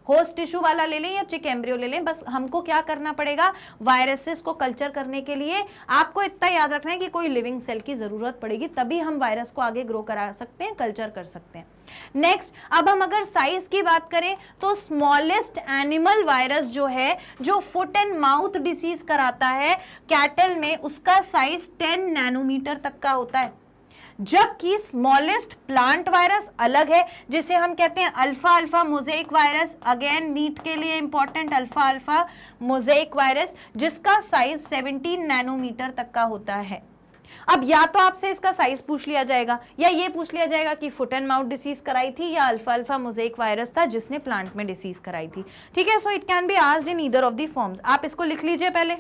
होस्ट टिश्यू वाला ले लें या चिक एम्ब्रियो ले लें, बस हमको क्या करना पड़ेगा, वायरसेस को कल्चर करने के लिए आपको इतना याद रखना है कि कोई लिविंग सेल की जरूरत पड़ेगी, तभी हम वायरस को आगे ग्रो करा सकते हैं, कल्चर कर सकते हैं। नेक्स्ट, अब हम अगर साइज की बात करें तो स्मॉलेस्ट एनिमल वायरस जो है, जो फुट एंड माउथ डिसीज कराता है कैटल में, उसका साइज 10 नैनोमीटर तक का होता है। जबकि स्मॉलेस्ट प्लांट वायरस अलग है, जिसे हम कहते हैं अल्फा अल्फा मोज़ेक वायरस, अगेन नीट के लिए इंपॉर्टेंट, अल्फा अल्फा मोज़ेक वायरस, जिसका साइज 17 नैनोमीटर तक का होता है। अब या तो आपसे इसका साइज पूछ लिया जाएगा या ये पूछ लिया जाएगा कि फुट एंड माउथ डिसीज कराई थी या अल्फा अल्फा मोज़ेक वायरस था जिसने प्लांट में डिसीज कराई थी। ठीक है, so it can be asked in either of the forms. आप इसको लिख लीजिए पहले,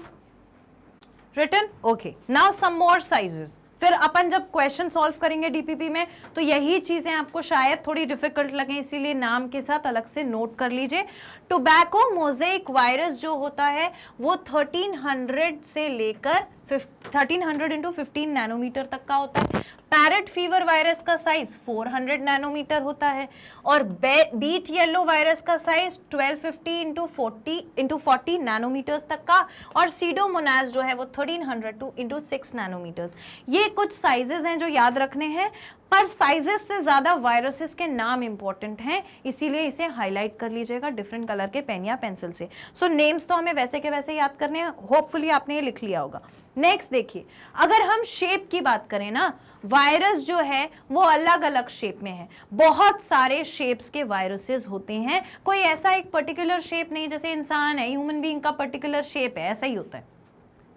रिटन। ओके, नाउ सम मोर साइजेस। फिर अपन जब क्वेश्चन सॉल्व करेंगे डीपीपी में तो यही चीजें आपको शायद थोड़ी डिफिकल्ट लगे, इसीलिए नाम के साथ अलग से नोट कर लीजिए। टोबैको मोज़ेक वायरस जो होता है वो 1300 से लेकर 1300 इंटू 15 नैनोमीटर तक का होता है। पैरेट फीवर वायरस का साइज 400 नैनोमीटर होता है और बीट येलो वायरस का साइज 1250 इंटू 40 नैनोमीटर्स तक का, और सीडोमोनास जो है वो 1300 इंटू 6 नैनोमीटर्स। ये कुछ साइजेस हैं जो याद रखने हैं, पर साइजेस से ज्यादा वायरसेस के नाम इंपॉर्टेंट हैं, इसीलिए इसे हाईलाइट कर लीजिएगा डिफरेंट कलर के पेन या पेंसिल से। सो नेम्स तो हमें वैसे के वैसे याद करने हैं, होपफुली आपने ये लिख लिया होगा। नेक्स्ट देखिए, अगर हम शेप की बात करें ना, वायरस जो है वो अलग अलग शेप में है, बहुत सारे शेप्स के वायरसेस होते हैं, कोई ऐसा एक पर्टिकुलर शेप नहीं, जैसे इंसान है, ह्यूमन बीइंग का पर्टिकुलर शेप है, ऐसा ही होता है।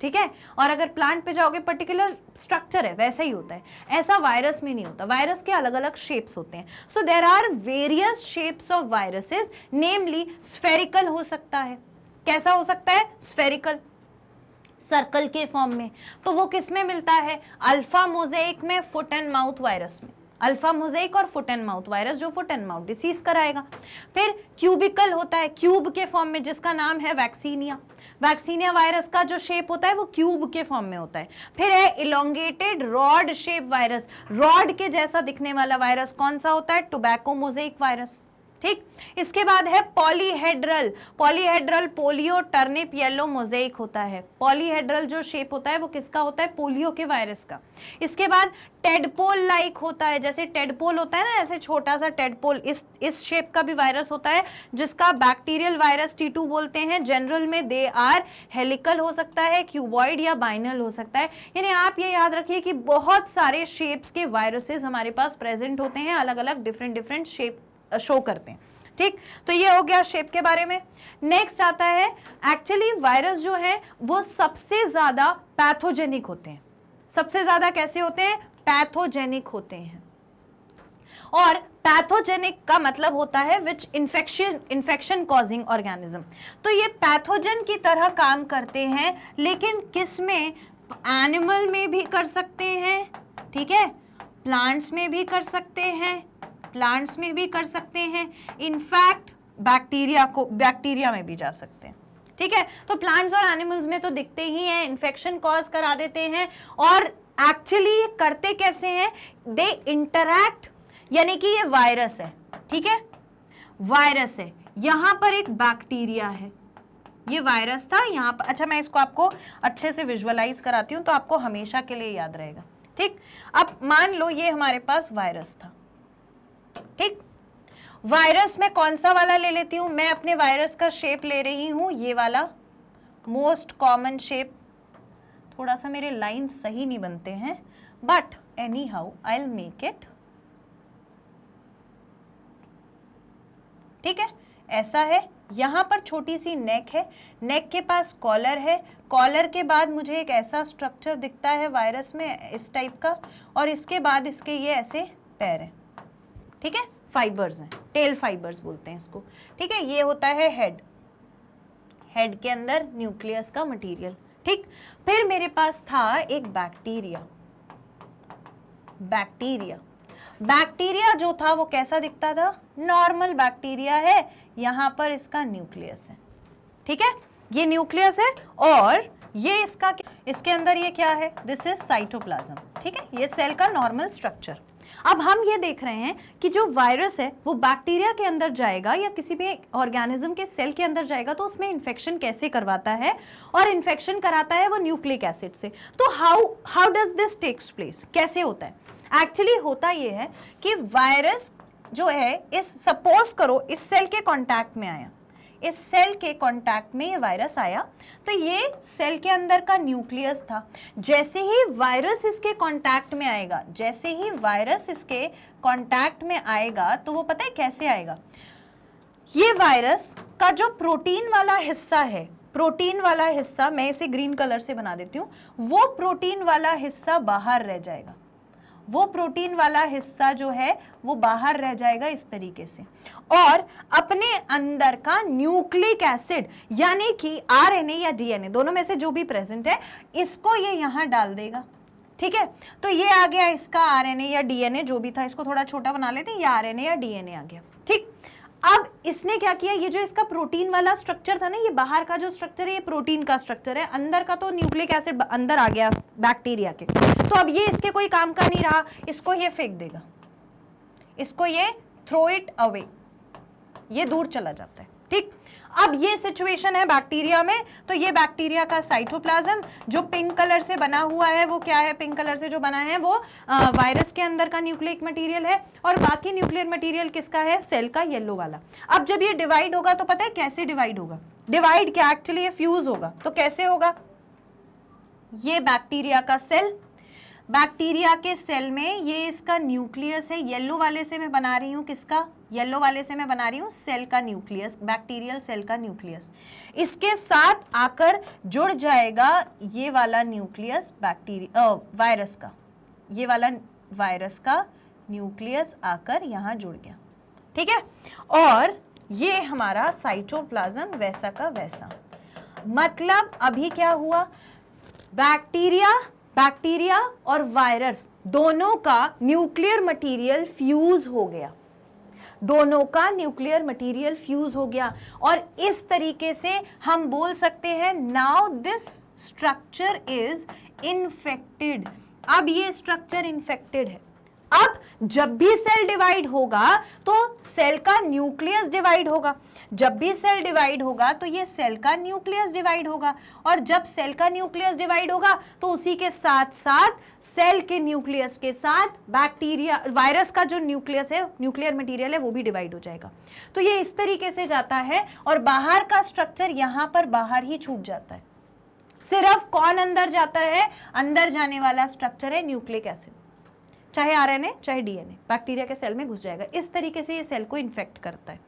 ठीक है, और अगर प्लांट पे जाओगे पर्टिकुलर स्ट्रक्चर है, वैसा ही होता है। ऐसा वायरस में नहीं होता, वायरस के अलग अलग शेप्स होते हैं। So there are various shapes of viruses, namely spherical हो सकता है। कैसा हो सकता है? स्फेरिकल, सर्कल के फॉर्म में। तो वो किस में मिलता है? अल्फा मोज़ेक में, फुट एंड माउथ वायरस में। अल्फा मोज़ेक और फुट एंड माउथ वायरस जो फुट एंड माउथ डिसीज कराएगा। फिर क्यूबिकल होता है, क्यूब के फॉर्म में, जिसका नाम है वैक्सीनिया। वैक्सीनिया वायरस का जो शेप होता है वो क्यूब के फॉर्म में होता है। फिर है elongated rod shape virus, rod के जैसा दिखने वाला वायरस कौन सा होता है? Tobacco mosaic virus. ठीक, इसके बाद है polyhedral. Polyhedral polio turnip yellow mosaic होता है। पॉलीहेड्रल जो शेप होता है वो किसका होता है? पोलियो के वायरस का। इसके बाद टेडपोल लाइक होता है, जैसे टेडपोल होता है ना, ऐसे छोटा सा टेडपोल, इस शेप का भी वायरस होता है, जिसका बैक्टीरियल वायरस T2 बोलते हैं। जनरल में दे आर हेलिकल हो सकता है, क्यूबॉइड या बाइनल हो सकता है। यानी आप ये याद रखिए कि बहुत सारे शेप्स के वायरसेस हमारे पास प्रेजेंट होते हैं, अलग अलग डिफरेंट शेप शो करते हैं। ठीक, तो ये हो गया शेप के बारे में। नेक्स्ट आता है, एक्चुअली वायरस जो है वो सबसे ज्यादा पैथोजेनिक होते हैं। सबसे ज्यादा कैसे होते हैं? पैथोजेनिक होते हैं। और पैथोजेनिक का मतलब होता है विच इन्फेक्शन कॉजिंग ऑर्गेनिज्म। तो ये पैथोजन की तरह काम करते हैं, लेकिन किस में? एनिमल में भी कर सकते हैं, ठीक है, प्लांट्स में भी कर सकते हैं, प्लांट्स में भी कर सकते हैं, इनफैक्ट बैक्टीरिया में भी जा सकते हैं। ठीक है, तो प्लांट्स और एनिमल्स में तो दिखते ही हैं, इन्फेक्शन कॉज करा देते हैं। और एक्चुअली ये करते कैसे हैं? दे इंटरैक्ट, यानी कि ये वायरस है, ठीक है, वायरस है, यहां पर एक बैक्टीरिया है, ये वायरस था यहाँ पर। अच्छा, मैं इसको आपको अच्छे से विजुअलाइज कराती हूँ तो आपको हमेशा के लिए याद रहेगा। ठीक, अब मान लो ये हमारे पास वायरस था। ठीक, वायरस में कौन सा वाला ले लेती हूं मैं? अपने वायरस का शेप ले रही हूं ये वाला, मोस्ट कॉमन शेप। थोड़ा सा मेरे लाइन सही नहीं बनते हैं, but any how I will make it. ठीक है, ऐसा है, यहाँ पर छोटी सी नेक है, नेक के पास कॉलर है, कॉलर के बाद मुझे एक ऐसा स्ट्रक्चर दिखता है वायरस में इस टाइप का, और इसके बाद इसके ये ऐसे पैर हैं, ठीक है, फाइबर्स हैं, टेल फाइबर्स बोलते हैं इसको, ठीक है। ये होता है हेड, हेड के अंदर न्यूक्लियस का मटेरियल, ठीक। फिर मेरे पास था एक बैक्टीरिया, बैक्टीरिया, बैक्टीरिया जो था वो कैसा दिखता था, नॉर्मल बैक्टीरिया है, यहां पर इसका न्यूक्लियस है, ठीक है, ये न्यूक्लियस है, और ये इसके अंदर ये क्या है, दिस इज साइटोप्लाज्म, ठीक है, ये सेल का नॉर्मल स्ट्रक्चर। अब हम ये देख रहे हैं कि जो वायरस है वो बैक्टीरिया के अंदर जाएगा या किसी भी ऑर्गेनिज्म के सेल के अंदर जाएगा तो उसमें इन्फेक्शन कैसे करवाता है, और इन्फेक्शन कराता है वो न्यूक्लिक एसिड से। तो how does this takes place, कैसे होता है? एक्चुअली होता ये है कि वायरस जो है सपोज करो इस सेल के कांटेक्ट में आया, इस सेल के कांटेक्ट में ये वायरस आया, तो ये सेल के अंदर का न्यूक्लियस था, जैसे ही वायरस इसके कांटेक्ट में आएगा, जैसे ही वायरस इसके कांटेक्ट में आएगा तो वो पता है कैसे आएगा, ये वायरस का जो प्रोटीन वाला हिस्सा है, प्रोटीन वाला हिस्सा, मैं इसे ग्रीन कलर से बना देती हूँ, वो प्रोटीन वाला हिस्सा बाहर रह जाएगा, वो प्रोटीन वाला हिस्सा जो है वो बाहर रह जाएगा इस तरीके से, और अपने अंदर का न्यूक्लिक एसिड यानी कि आरएनए या डीएनए दोनों में से जो भी प्रेजेंट है इसको ये यहां डाल देगा, ठीक है। तो ये आ गया इसका आरएनए या डीएनए जो भी था, इसको थोड़ा छोटा बना लेते हैं, ये आरएनए या डीएनए आ गया, ठीक। अब इसने क्या किया, ये जो इसका प्रोटीन वाला स्ट्रक्चर था ना, ये बाहर का जो स्ट्रक्चर है ये प्रोटीन का स्ट्रक्चर है, अंदर का तो न्यूक्लिक एसिड अंदर आ गया बैक्टीरिया के, तो अब ये इसके कोई काम का नहीं रहा, इसको ये फेंक देगा, इसको ये थ्रो इट अवे, ये दूर चला जाता है, ठीक। अब ये सिचुएशन है बैक्टीरिया में, तो ये बैक्टीरिया का साइटोप्लाज्म जो पिंक कलर से बना हुआ है वो क्या है, पिंक कलर से जो बना है वो वायरस के अंदर का न्यूक्लिक मटेरियल है, और बाकी न्यूक्लियर मटेरियल किसका है, सेल का येलो वाला। अब जब ये डिवाइड होगा तो पता है कैसे डिवाइड होगा, डिवाइड क्या, एक्चुअली ये फ्यूज होगा, तो कैसे होगा, ये बैक्टीरिया का सेल, बैक्टीरिया के सेल में ये इसका न्यूक्लियस है, येलो वाले से मैं बना रही हूँ किसका, येलो वाले से मैं बना रही हूँ सेल का न्यूक्लियस, बैक्टीरियल सेल का न्यूक्लियस, इसके साथ आकर जुड़ जाएगा ये वाला न्यूक्लियस बैक्टीरिया वायरस का, ये वाला वायरस का न्यूक्लियस आकर यहाँ जुड़ गया, ठीक है, और ये हमारा साइटोप्लाज्म वैसा का वैसा। मतलब अभी क्या हुआ, बैक्टीरिया और वायरस दोनों का न्यूक्लियर मटेरियल फ्यूज हो गया, दोनों का न्यूक्लियर मटेरियल फ्यूज हो गया, और इस तरीके से हम बोल सकते हैं now this structure is infected. अब ये स्ट्रक्चर इन्फेक्टेड है। अब जब भी सेल डिवाइड होगा तो सेल का न्यूक्लियस डिवाइड होगा, जब भी सेल डिवाइड होगा तो ये सेल का न्यूक्लियस डिवाइड होगा, और जब सेल का न्यूक्लियस डिवाइड होगा तो उसी के साथ साथ सेल के न्यूक्लियस के साथ बैक्टीरिया वायरस का जो न्यूक्लियस है, न्यूक्लियर मटेरियल है, वो भी डिवाइड हो जाएगा। तो ये इस तरीके से जाता है, और बाहर का स्ट्रक्चर यहां पर बाहर ही छूट जाता है। सिर्फ कौन अंदर जाता है, अंदर जाने वाला स्ट्रक्चर है न्यूक्लिक एसिड, चाहे आरएनए चाहे डीएनए बैक्टीरिया के सेल में घुस जाएगा। इस तरीके से ये सेल को इन्फेक्ट करता है,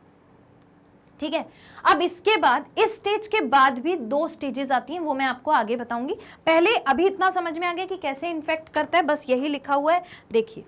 ठीक है। अब इसके बाद, इस स्टेज के बाद भी 2 स्टेजेस आती हैं, वो मैं आपको आगे बताऊंगी। पहले अभी इतना समझ में आ गया कि कैसे इन्फेक्ट करता है, बस यही लिखा हुआ है, देखिए।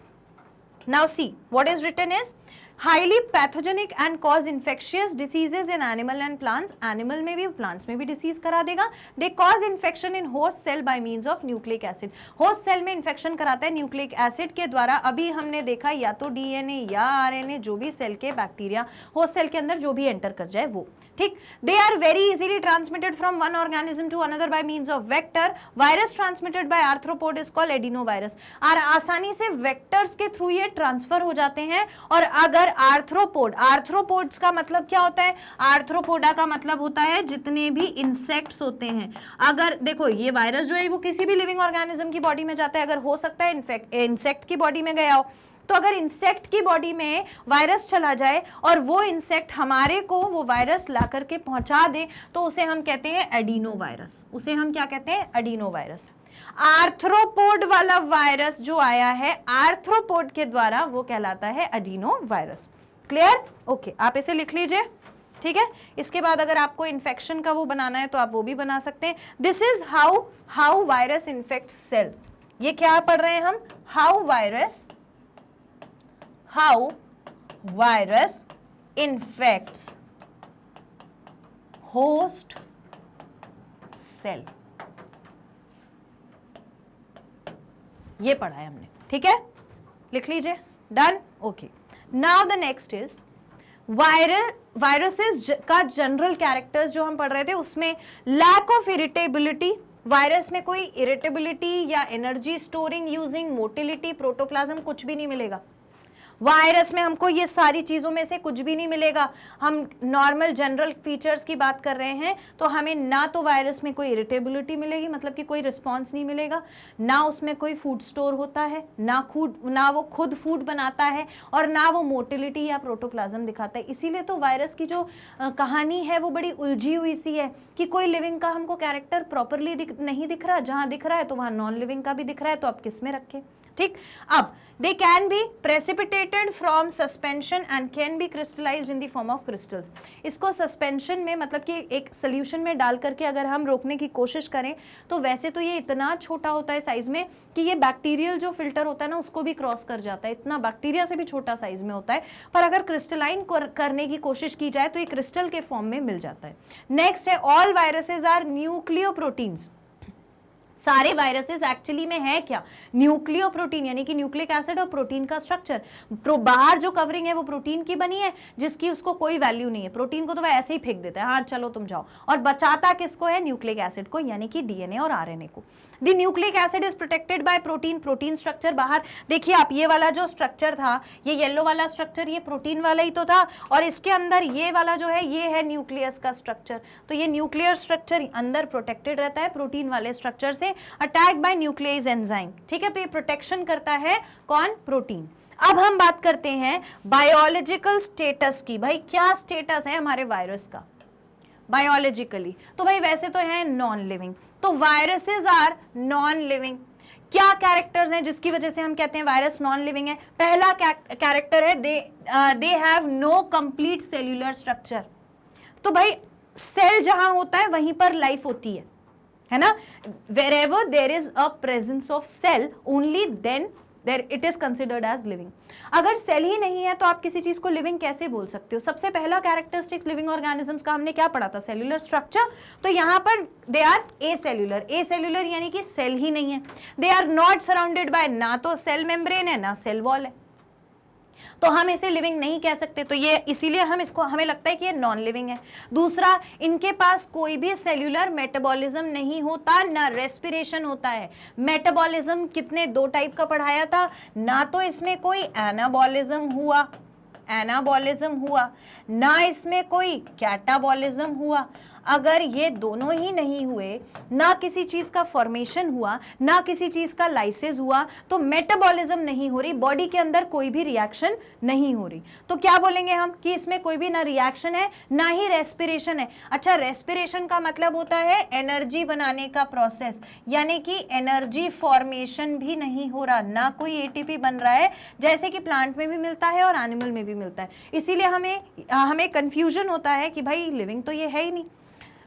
Now see what is written is highly pathogenic and cause infectious diseases in animal and plants। animal में भी plants में भी disease करा देगा। they cause infection in host cell by means of nucleic acid। host cell में infection कराता है nucleic acid के द्वारा। अभी हमने देखा या तो DNA या RNA, जो भी सेल के बैक्टीरिया host cell के अंदर जो भी एंटर कर जाए वो, ठीक। they are very easily transmitted from one organism to another by means of vector। virus transmitted by arthropod is called adenovirus। और आसानी से वेक्टर्स के थ्रू ये ट्रांसफर हो जाते हैं। और अगर आर्थ्रोपोड, आर्थ्रोपोड्स का मतलब क्या होता है, आर्थ्रोपोडा का मतलब होता है जितने भी इंसेक्ट्स होते हैं। अगर देखो ये वायरस जो है वो किसी भी लिविंग ऑर्गेनिज्म की बॉडी में जाता है, अगर हो सकता है इंसेक्ट की बॉडी में गया हो, तो अगर इंसेक्ट की बॉडी में वायरस चला जाए और वो इंसेक्ट हमारे को वो वायरस ला करके पहुंचा दे, तो उसे हम कहते हैं एडिनो वायरस। उसे हम क्या कहते हैं, एडिनो वायरस। आर्थ्रोपोड वाला वायरस जो आया है आर्थ्रोपोड के द्वारा, वो कहलाता है एडिनो वायरस। क्लियर? ओके, आप इसे लिख लीजिए। ठीक है। इसके बाद अगर आपको इन्फेक्शन का वो बनाना है तो आप वो भी बना सकते हैं। This is how virus infect cell. ये क्या पढ़ रहे हैं हम? How virus infects host cell, ये पढ़ा है हमने, ठीक है, लिख लीजिए, done, okay. Now the next is viruses का जनरल कैरेक्टर्स जो हम पढ़ रहे थे, उसमें लैक ऑफ इरिटेबिलिटी, वायरस में कोई इरिटेबिलिटी या energy storing using motility protoplasm कुछ भी नहीं मिलेगा। वायरस में हमको ये सारी चीजों में से कुछ भी नहीं मिलेगा। हम नॉर्मल जनरल फीचर्स की बात कर रहे हैं, तो हमें ना तो वायरस में कोई इरिटेबिलिटी मिलेगी, मतलब कि कोई रिस्पॉन्स नहीं मिलेगा, ना उसमें कोई फूड स्टोर होता है, ना वो खुद फूड बनाता है, और ना वो मोटिलिटी या प्रोटोप्लाज्म दिखाता है। इसीलिए तो वायरस की जो कहानी है वो बड़ी उलझी हुई सी है कि कोई लिविंग का हमको कैरेक्टर प्रॉपरली नहीं दिख रहा, जहां दिख रहा है तो वहां नॉन लिविंग का भी दिख रहा है, तो आप किस में रखें, ठीक। अब they can be precipitated from suspension and can be crystallized in the form of crystals। इसको सस्पेंशन में, मतलब कि एक सोल्यूशन में डाल करके अगर हम रोकने की कोशिश करें तो वैसे तो ये इतना छोटा होता है साइज में कि ये बैक्टीरियल जो फिल्टर होता है ना उसको भी क्रॉस कर जाता है, इतना बैक्टीरिया से भी छोटा साइज में होता है, पर अगर क्रिस्टलाइन करने की कोशिश की जाए तो ये क्रिस्टल के फॉर्म में मिल जाता है। नेक्स्ट है ऑल वायरसेस आर न्यूक्लियोप्रोटीन्स। सारे वायरसेस एक्चुअली में है क्या? न्यूक्लियोप्रोटीन, यानी कि न्यूक्लिक एसिड और प्रोटीन का स्ट्रक्चर। बाहर जो कवरिंग है वो प्रोटीन की बनी है, जिसकी उसको कोई वैल्यू नहीं है। प्रोटीन को तो वह ऐसे ही फेंक देता है, हाँ चलो तुम जाओ, और बचाता किसको है? न्यूक्लिक एसिड को, यानी कि डीएनए और आरएनए को। The nucleic acid is protected by protein. Protein structure बाहर देखिए आप, ये वाला जो स्ट्रक्चर था, ये येलो वाला स्ट्रक्चर, ये प्रोटीन वाला ही तो था, और इसके अंदर ये वाला जो है ये है न्यूक्लियस का स्ट्रक्चर। तो ये न्यूक्लियर स्ट्रक्चर अंदर प्रोटेक्टेड रहता है प्रोटीन वाले स्ट्रक्चर से, अटैक्ड बाय न्यूक्लियस एंजाइम, ठीक है। तो ये प्रोटेक्शन करता है कौन? प्रोटीन। अब हम बात करते हैं बायोलॉजिकल स्टेटस की। भाई क्या स्टेटस है हमारे वायरस का बायोलॉजिकली? तो भाई वैसे तो है नॉन लिविंग, तो वायरसेस आर नॉन लिविंग। क्या कैरेक्टर्स हैं जिसकी वजह से हम कहते हैं वायरस नॉन लिविंग है? पहला कैरेक्टर है they have no complete cellular structure. तो भाई सेल जहां होता है वहीं पर लाइफ होती है ना। wherever there is a presence of cell, only then there it is considered as living। अगर सेल ही नहीं है तो आप किसी चीज को लिविंग कैसे बोल सकते हो? सबसे पहला कैरेक्टरिस्टिक लिविंग ऑर्गेनिजम्स का हमने क्या पढ़ा था? Cellular structure. तो यहाँ पर दे आर एसेल्यूलर। एसेल्यूलर यानी कि सेल ही नहीं है। They are not surrounded by, ना तो सेल मेम्ब्रेन है ना सेल वॉल है, तो हम इसे लिविंग नहीं कह सकते। तो ये इसीलिए हमें लगता है कि ये नॉन लिविंग है। दूसरा, इनके पास कोई भी सेल्यूलर मेटाबॉलिज्म नहीं होता, ना रेस्पिरेशन होता है। मेटाबॉलिज्म कितने दो टाइप का पढ़ाया था, ना तो इसमें कोई एनाबॉलिज्म हुआ, ना इसमें कोई कैटाबॉलिज्म हुआ। अगर ये दोनों ही नहीं हुए, ना किसी चीज का फॉर्मेशन हुआ, ना किसी चीज का लाइसेस हुआ, तो मेटाबॉलिज्म नहीं हो रही, बॉडी के अंदर कोई भी रिएक्शन नहीं हो रही। तो क्या बोलेंगे हम कि इसमें कोई भी ना रिएक्शन है ना ही रेस्पिरेशन है। अच्छा, रेस्पिरेशन का मतलब होता है एनर्जी बनाने का प्रोसेस, यानी कि एनर्जी फॉर्मेशन भी नहीं हो रहा, ना कोई एटीपी बन रहा है, जैसे कि प्लांट में भी मिलता है और एनिमल में भी मिलता है। इसीलिए हमें कंफ्यूजन होता है कि भाई लिविंग तो ये है ही नहीं।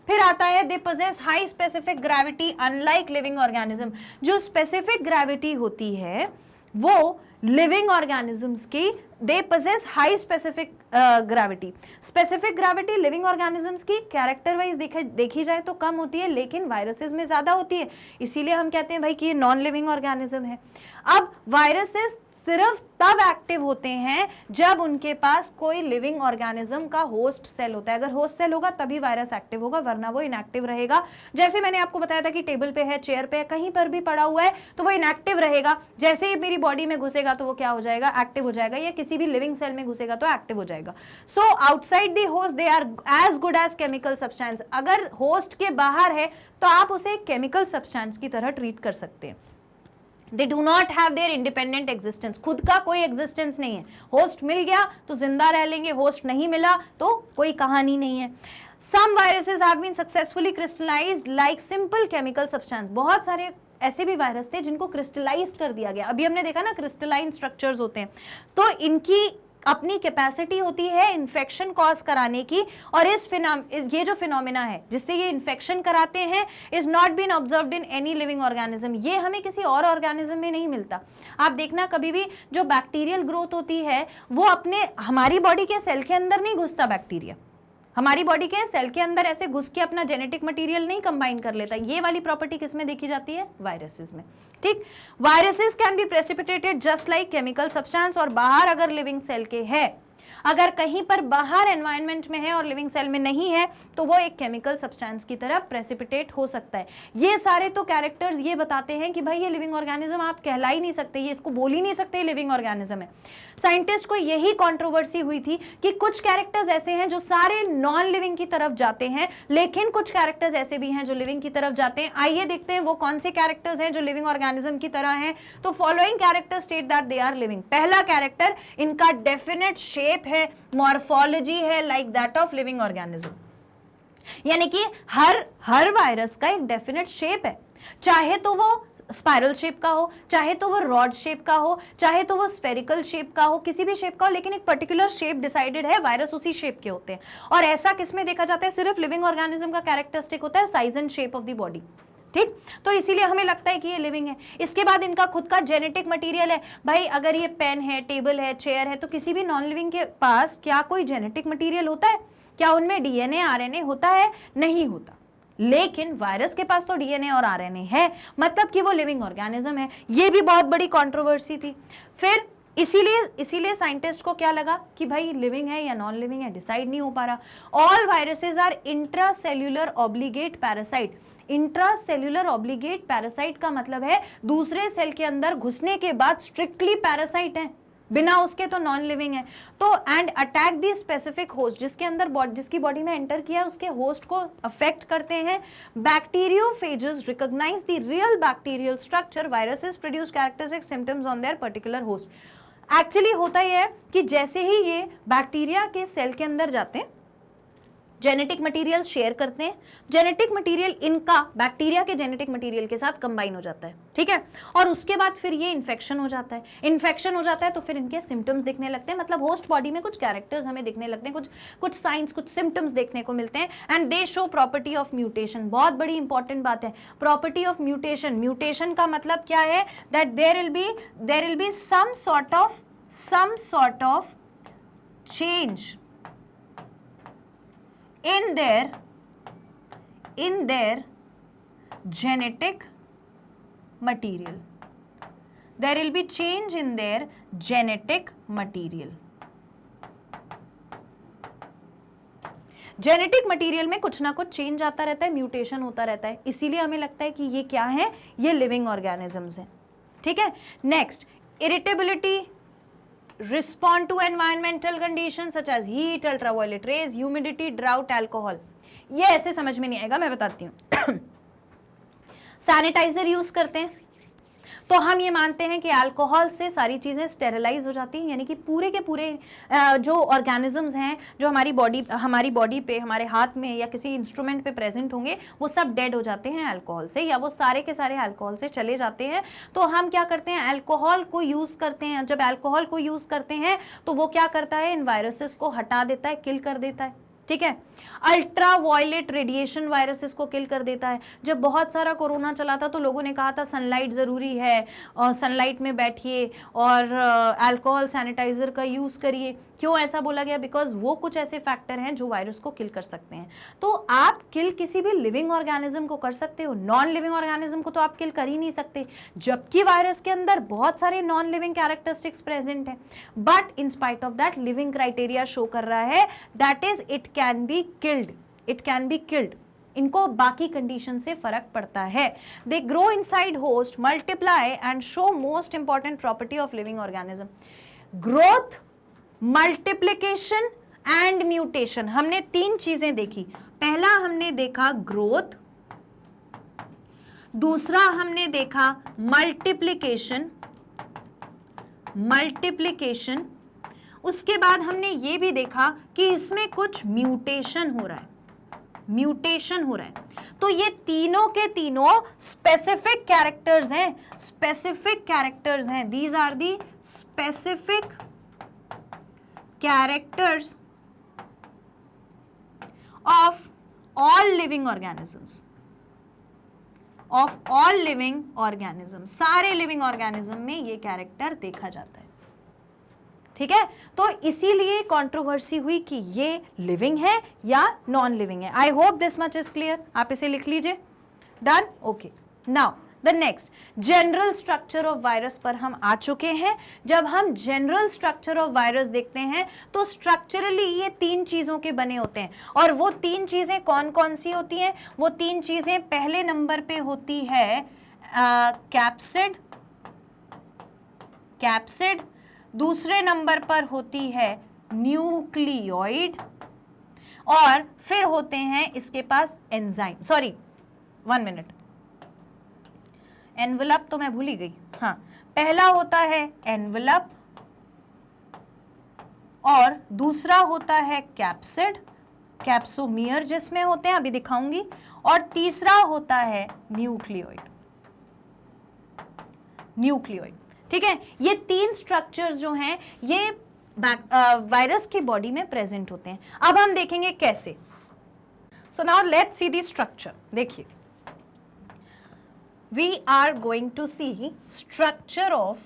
फिर आता है they possess high specific gravity unlike living organism. जो स्पेसिफिक ग्रेविटी होती है वो लिविंग ऑर्गेनिजम्स की, they possess high specific gravity. Specific gravity living organisms की कैरेक्टर वाइज देखी जाए तो कम होती है, लेकिन वायरसेस में ज्यादा होती है। इसीलिए हम कहते हैं भाई कि ये नॉन लिविंग ऑर्गेनिज्म है। अब वायरसेस सिर्फ तब एक्टिव होते हैं जब उनके पास कोई लिविंग ऑर्गेनिज्म का होस्ट सेल होता है। अगर होस्ट सेल होगा तभी वायरस एक्टिव होगा, वरना वो इनएक्टिव रहेगा। जैसे मैंने आपको बताया था कि टेबल पे है, चेयर पे है, कहीं पर भी पड़ा हुआ है तो वो इनएक्टिव रहेगा। जैसे ही मेरी बॉडी में घुसेगा तो वो क्या हो जाएगा? एक्टिव हो जाएगा, या किसी भी लिविंग सेल में घुसेगा तो एक्टिव हो जाएगा। So outside the host they are as good as chemical substance. अगर होस्ट के बाहर है तो आप उसे केमिकल सब्सटेंस की तरह ट्रीट कर सकते हैं। They do not have their independent existence। खुद का कोई एग्जिस्टेंस नहीं है। होस्ट मिल गया तो जिंदा रह लेंगे, होस्ट नहीं मिला तो कोई कहानी नहीं है। Some viruses have been successfully crystallized like simple chemical substance। बहुत सारे ऐसे भी वायरस थे जिनको क्रिस्टलाइज कर दिया गया। अभी हमने देखा ना क्रिस्टलाइन स्ट्रक्चर्स होते हैं, तो इनकी अपनी कैपेसिटी होती है इन्फेक्शन कॉज कराने की, और ये जो फिनोमेना है जिससे ये इन्फेक्शन कराते हैं is not been observed in any living organism. ये हमें किसी और ऑर्गेनिज्म में नहीं मिलता। आप देखना कभी भी जो बैक्टीरियल ग्रोथ होती है वो अपने हमारी बॉडी के सेल के अंदर नहीं घुसता। बैक्टीरिया हमारी बॉडी के सेल के अंदर ऐसे घुस के अपना जेनेटिक मटेरियल नहीं कंबाइन कर लेता। ये वाली प्रॉपर्टी किसमें देखी जाती है? वायरसेस में। ठीक, viruses can be precipitated just like chemical substance, और बाहर अगर लिविंग सेल के है, अगर कहीं पर बाहर एनवायरनमेंट में है और लिविंग सेल में नहीं है तो वो एक केमिकल सब्सटेंस की तरह प्रेसिपिटेट हो सकता है। ये सारे तो कैरेक्टर्स ये बताते हैं कि भाई ये लिविंग ऑर्गेनिज्म आप कहला ही नहीं सकते, ये इसको बोल ही नहीं सकते लिविंग ऑर्गेनिज्म है। साइंटिस्ट को यही कंट्रोवर्सी हुई थी कि कुछ कैरेक्टर्स ऐसे हैं जो सारे नॉन लिविंग की तरफ जाते हैं, लेकिन कुछ कैरेक्टर्स ऐसे भी हैं जो लिविंग की तरफ जाते हैं। आइए देखते हैं वो कौन से कैरेक्टर्स हैं जो लिविंग ऑर्गेनिज्म की तरह हैं। तो following characters state that they are living. पहला कैरेक्टर, इनका डेफिनेट शेप है, मॉर्फोलॉजी है like that of living organism, यानी कि हर वायरस का एक डेफिनेट शेप है, चाहे तो वो स्पाइरल शेप का हो, चाहे तो वो रॉड शेप का हो, चाहे तो वो स्फेरिकल शेप का हो, किसी भी शेप का हो, लेकिन एक पर्टिकुलर शेप डिसाइडेड है, वायरस उसी शेप के होते हैं। और ऐसा किसमें देखा जाता है? सिर्फ लिविंग ऑर्गेनिज्म का कैरेक्टरिस्टिक होता है size and shape of the body. ठीक, तो इसीलिए हमें लगता है कि ये लिविंग है। इसके बाद इनका खुद का जेनेटिक मटेरियल है। भाई अगर ये पेन है, टेबल है, चेयर है, तो किसी भी नॉन लिविंग के पास क्या कोई जेनेटिक मटेरियल होता है? क्या उनमें डीएनए आरएनए होता है? नहीं होता। लेकिन वायरस के पास तो डीएनए और आरएनए है, मतलब कि वो लिविंग ऑर्गेनिज्म है। ये भी बहुत बड़ी कंट्रोवर्सी थी। फिर इसीलिए साइंटिस्ट को क्या लगा कि भाई लिविंग है या नॉन लिविंग है, डिसाइड नहीं हो पा रहा। All viruses are intracellular obligate parasite. Intracellular obligate parasite का मतलब है दूसरे सेल के अंदर घुसने के बाद स्ट्रिक्टली पैरासाइट है, बिना उसके तो नॉन लिविंग है। तो and attack the specific host, जिसके अंदर जिसकी बॉडी में एंटर किया उसके होस्ट को अफेक्ट करते हैं। Bacteriophages recognise the real bacterial structure, viruses produce characteristic symptoms on their particular host. Actually होता यह है कि जैसे ही ये बैक्टीरिया के सेल के अंदर जाते हैं, जेनेटिक मटेरियल शेयर करते हैं, जेनेटिक मटेरियल इनका बैक्टीरिया के जेनेटिक मटेरियल के साथ कंबाइन हो जाता है। ठीक है, और उसके बाद फिर ये इन्फेक्शन हो जाता है। इन्फेक्शन हो जाता है तो फिर इनके सिम्टम्स दिखने लगते हैं, मतलब होस्ट बॉडी में कुछ कैरेक्टर्स हमें दिखने लगते हैं, कुछ साइंस, कुछ सिम्टम्स देखने को मिलते हैं। And they show property of mutation. बहुत बड़ी इंपॉर्टेंट बात है, प्रॉपर्टी ऑफ म्यूटेशन। म्यूटेशन का मतलब क्या है? That there will be some sort of change in their genetic material. There will be change in their genetic material. Genetic material में कुछ ना कुछ चेंज आता रहता है, म्यूटेशन होता रहता है, इसीलिए हमें लगता है कि ये क्या है? ये लिविंग ऑर्गेनिजम्स हैं। ठीक है, next, irritability, respond to environmental conditions such as heat, ultraviolet rays, humidity, drought, alcohol। ये ऐसे समझ में नहीं आएगा, मैं बताती हूँ। सैनिटाइजर यूज करते हैं तो हम ये मानते हैं कि अल्कोहल से सारी चीजें स्टेरिलाइज हो जाती हैं, यानी कि पूरे के पूरे जो ऑर्गेनिजम्स हैं जो हमारी बॉडी पे, हमारे हाथ में या किसी इंस्ट्रूमेंट पे प्रेजेंट होंगे, वो सब डेड हो जाते हैं अल्कोहल से, या वो सारे के सारे अल्कोहल से चले जाते हैं। तो हम क्या करते हैं? अल्कोहल को यूज करते हैं। जब अल्कोहल को यूज करते हैं तो वो क्या करता है? इन वायरसेस को हटा देता है, किल कर देता है। ठीक है, अल्ट्रा वायलेट रेडिएशन वायरसेस को किल कर देता है। जब बहुत सारा कोरोना चला था तो लोगों ने कहा था सनलाइट ज़रूरी है, और सनलाइट में बैठिए और अल्कोहल सैनिटाइजर का यूज़ करिए। क्यों ऐसा बोला गया? बिकॉज वो कुछ ऐसे फैक्टर हैं जो वायरस को किल कर सकते हैं। तो आप किल किसी भी लिविंग ऑर्गेनिज्म को कर सकते हो, नॉन लिविंग ऑर्गेनिज्म को तो आप किल कर ही नहीं सकते, जबकि वायरस के अंदर बहुत सारे नॉन लिविंग कैरेक्टरिस्टिक्स प्रेजेंट हैं। But in spite of that living criteria show कर रहा है, that is it can be killed. इनको बाकी कंडीशन से फर्क पड़ता है। They grow inside host, multiply and show most important property of living organism, growth, multiplication and mutation. हमने तीन चीजें देखी। पहला हमने देखा ग्रोथ, दूसरा हमने देखा मल्टीप्लिकेशन, उसके बाद हमने ये भी देखा कि इसमें कुछ म्यूटेशन हो रहा है। तो ये तीनों के तीनों स्पेसिफिक कैरेक्टर्स हैं। These are the specific characters of all living organisms, of all living organism, सारे लिविंग ऑर्गेनिज्म में ये कैरेक्टर देखा जाता है। ठीक है, तो इसीलिए कंट्रोवर्सी हुई कि ये लिविंग है या नॉन लिविंग है। आई hope this much is clear, आप इसे लिख लीजिए। Done, okay. Now the next, general structure of virus पर हम आ चुके हैं। जब हम जनरल स्ट्रक्चर ऑफ वायरस देखते हैं तो स्ट्रक्चरली ये 3 चीजों के बने होते हैं, और वो 3 चीजें कौन कौन सी होती हैं? वो 3 चीजें पहले नंबर पे होती है कैप्सिड, कैप्सिड, दूसरे नंबर पर होती है न्यूक्लियोइड, और फिर होते हैं इसके पास एंजाइम, सॉरी 1 मिनट, एनवलप तो मैं भूल ही गई। हाँ, पहला होता है एनवलप, और दूसरा होता है कैप्सिड, कैप्सोमियर जिसमें होते हैं, अभी दिखाऊंगी, और तीसरा होता है न्यूक्लियोइड, न्यूक्लियोइड। ठीक है, ये 3 स्ट्रक्चर्स जो हैं ये वायरस की बॉडी में प्रेजेंट होते हैं। अब हम देखेंगे कैसे। So now let's see the structure. देखिए, we are going to see structure of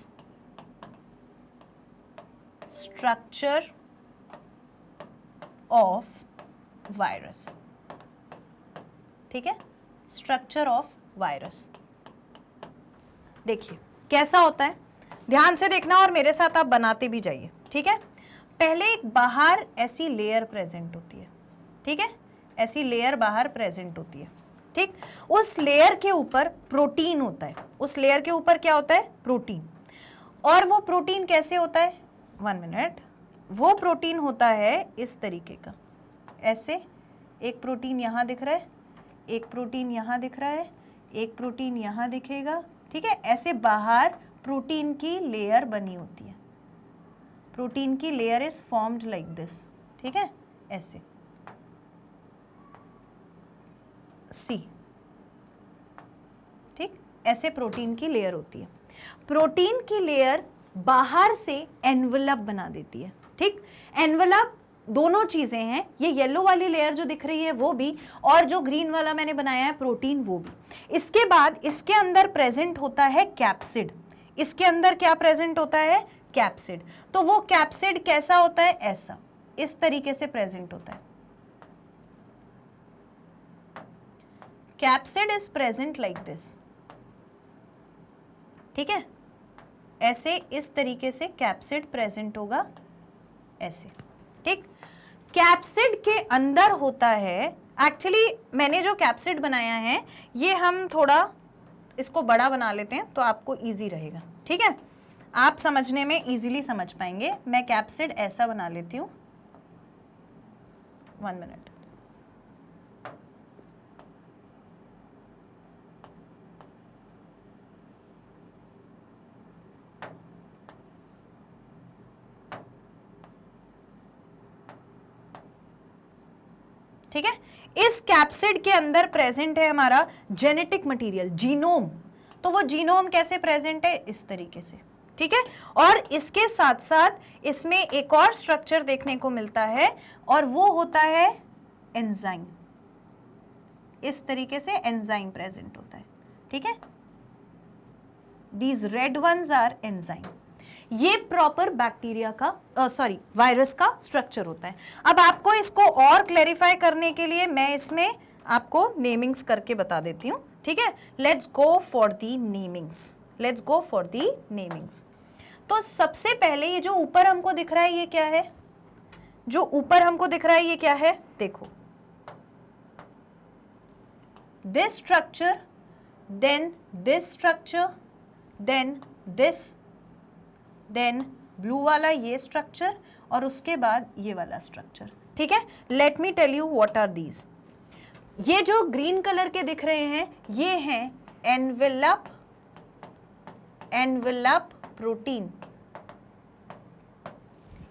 virus। ठीक है, स्ट्रक्चर ऑफ वायरस देखिए कैसा होता है, ध्यान से देखना और मेरे साथ आप बनाते भी जाइए। ठीक है, पहले एक बाहर ऐसी लेयर प्रेजेंट होती है। ठीक है, ऐसी लेयर बाहर प्रेजेंट होती है। ठीक, उस लेयर के ऊपर प्रोटीन होता है, उस लेयर के ऊपर क्या होता है? प्रोटीन। और वो प्रोटीन कैसे होता है? 1 मिनट, वो प्रोटीन होता है इस तरीके का, ऐसे एक प्रोटीन यहाँ दिख रहा है, एक प्रोटीन यहाँ दिख रहा है, एक प्रोटीन यहाँ दिखेगा। ठीक है, ऐसे बाहर प्रोटीन की लेयर बनी होती है, प्रोटीन की layer is formed like this. ठीक है, ऐसे सी, ठीक, ऐसे प्रोटीन की लेयर होती है। प्रोटीन की लेयर बाहर से एनवलप बना देती है। ठीक, एनवलप दोनों चीजें हैं, ये येलो वाली लेयर जो दिख रही है वो भी, और जो ग्रीन वाला मैंने बनाया है प्रोटीन वो भी। इसके बाद इसके अंदर प्रेजेंट होता है कैप्सिड। इसके अंदर क्या प्रेजेंट होता है? कैप्सिड। तो वो कैप्सिड कैसा होता है? ऐसा, इस तरीके से प्रेजेंट होता है। Capsid is present like this. ठीक है, ऐसे इस तरीके से कैप्सिड प्रेजेंट होगा, ऐसे। ठीक, कैप्सिड के अंदर होता है, एक्चुअली मैंने जो कैप्सिड बनाया है ये हम थोड़ा इसको बड़ा बना लेते हैं तो आपको इजी रहेगा। ठीक है, आप समझने में इजीली समझ पाएंगे। मैं कैप्सिड ऐसा बना लेती हूँ, 1 मिनट। ठीक है, इस कैप्सिड के अंदर प्रेजेंट है हमारा जेनेटिक मटेरियल, जीनोम। तो वो जीनोम कैसे प्रेजेंट है? इस तरीके से। ठीक है, और इसके साथ साथ इसमें एक और स्ट्रक्चर देखने को मिलता है, और वो होता है एंजाइम। इस तरीके से एंजाइम प्रेजेंट होता है। ठीक है, these red ones are enzyme. ये प्रॉपर बैक्टीरिया का सॉरी वायरस का स्ट्रक्चर होता है। अब आपको इसको और क्लैरिफाई करने के लिए मैं इसमें आपको नेमिंग्स करके बता देती हूँ। ठीक है, let's go for the namings, let's go for the namings. तो सबसे पहले ये जो ऊपर हमको दिख रहा है ये क्या है? जो ऊपर हमको दिख रहा है ये क्या है? देखो, this structure, then this structure, then this, then blue वाला ये स्ट्रक्चर, और उसके बाद ये वाला स्ट्रक्चर। ठीक है, let me tell you what are these. ये जो ग्रीन कलर के दिख रहे हैं ये हैं envelope, envelope protein,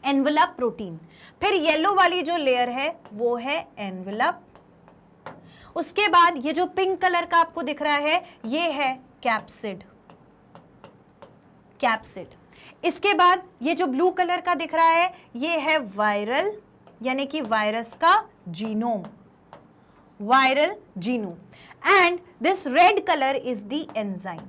envelope protein. फिर येलो वाली जो लेयर है वो है एनवेलप। उसके बाद ये जो पिंक कलर का आपको दिख रहा है ये है कैप्सिड, कैप्सिड। इसके बाद ये जो ब्लू कलर का दिख रहा है ये है वायरल, यानी कि वायरस का genome, viral genome, and this red colour is the enzyme.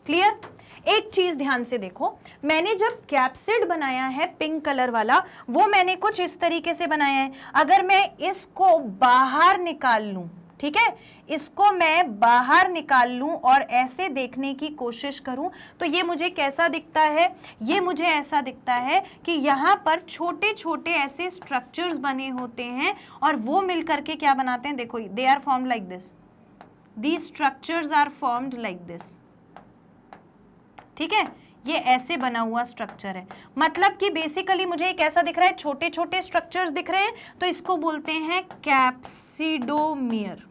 Clear? एक चीज ध्यान से देखो, मैंने जब कैप्सिड बनाया है पिंक कलर वाला, वो मैंने कुछ इस तरीके से बनाया है। अगर मैं इसको बाहर निकाल लूं, ठीक है, इसको मैं बाहर निकाल लूं और ऐसे देखने की कोशिश करूं तो ये मुझे कैसा दिखता है? ये मुझे ऐसा दिखता है कि यहाँ पर छोटे छोटे ऐसे स्ट्रक्चर्स बने होते हैं और वो मिलकर के क्या बनाते हैं? देखो, they are formed like this, these structures are formed like this. ठीक है, ये ऐसे बना हुआ स्ट्रक्चर है, मतलब कि बेसिकली मुझे एक ऐसा दिख रहा है, छोटे छोटे स्ट्रक्चर्स दिख रहे हैं, तो इसको बोलते हैं कैप्सिडोमियर।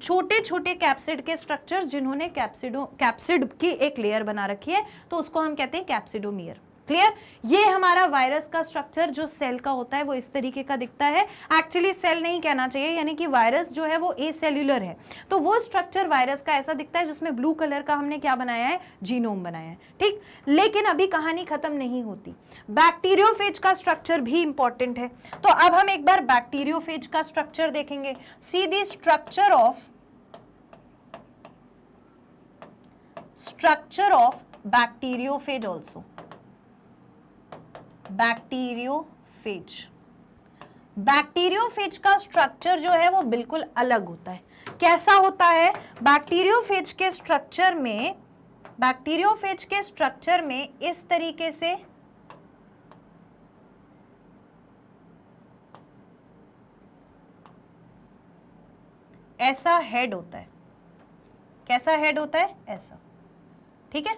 छोटे छोटे कैप्सिड के स्ट्रक्चर्स जिन्होंने कैप्सिड की एक लेयर बना रखी है, तो उसको हम कहते हैं कैप्सिडोमियर। क्लियर? ये हमारा वायरस का स्ट्रक्चर जो सेल का होता है वो इस तरीके का दिखता है। एक्चुअली सेल नहीं कहना चाहिए, यानी कि वायरस जो है वो एसेल्यूलर है, तो वो स्ट्रक्चर वायरस का ऐसा दिखता है जिसमें ब्लू कलर का हमने क्या बनाया है? जीनोम बनाया है। ठीक, लेकिन अभी कहानी खत्म नहीं होती, बैक्टीरियोफेज का स्ट्रक्चर भी इंपॉर्टेंट है। तो अब हम एक बार बैक्टीरियोफेज का स्ट्रक्चर देखेंगे। See the structure of bacteriophage also. Bacteriophage का स्ट्रक्चर जो है वो बिल्कुल अलग होता है। कैसा होता है? बैक्टीरियोफेज के स्ट्रक्चर में इस तरीके से ऐसा हेड होता है। कैसा हेड होता है? ऐसा। ठीक है,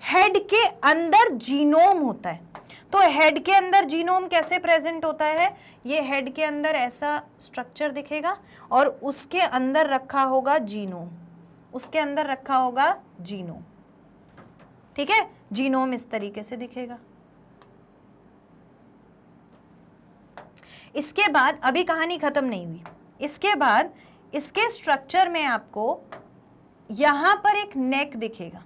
हेड के अंदर जीनोम होता है। तो हेड के अंदर जीनोम कैसे प्रेजेंट होता है? ये हेड के अंदर ऐसा स्ट्रक्चर दिखेगा और उसके अंदर रखा होगा जीनोम, उसके अंदर रखा होगा जीनोम। ठीक है, जीनोम इस तरीके से दिखेगा। इसके बाद अभी कहानी खत्म नहीं हुई, इसके बाद इसके स्ट्रक्चर में आपको यहां पर एक नेक दिखेगा।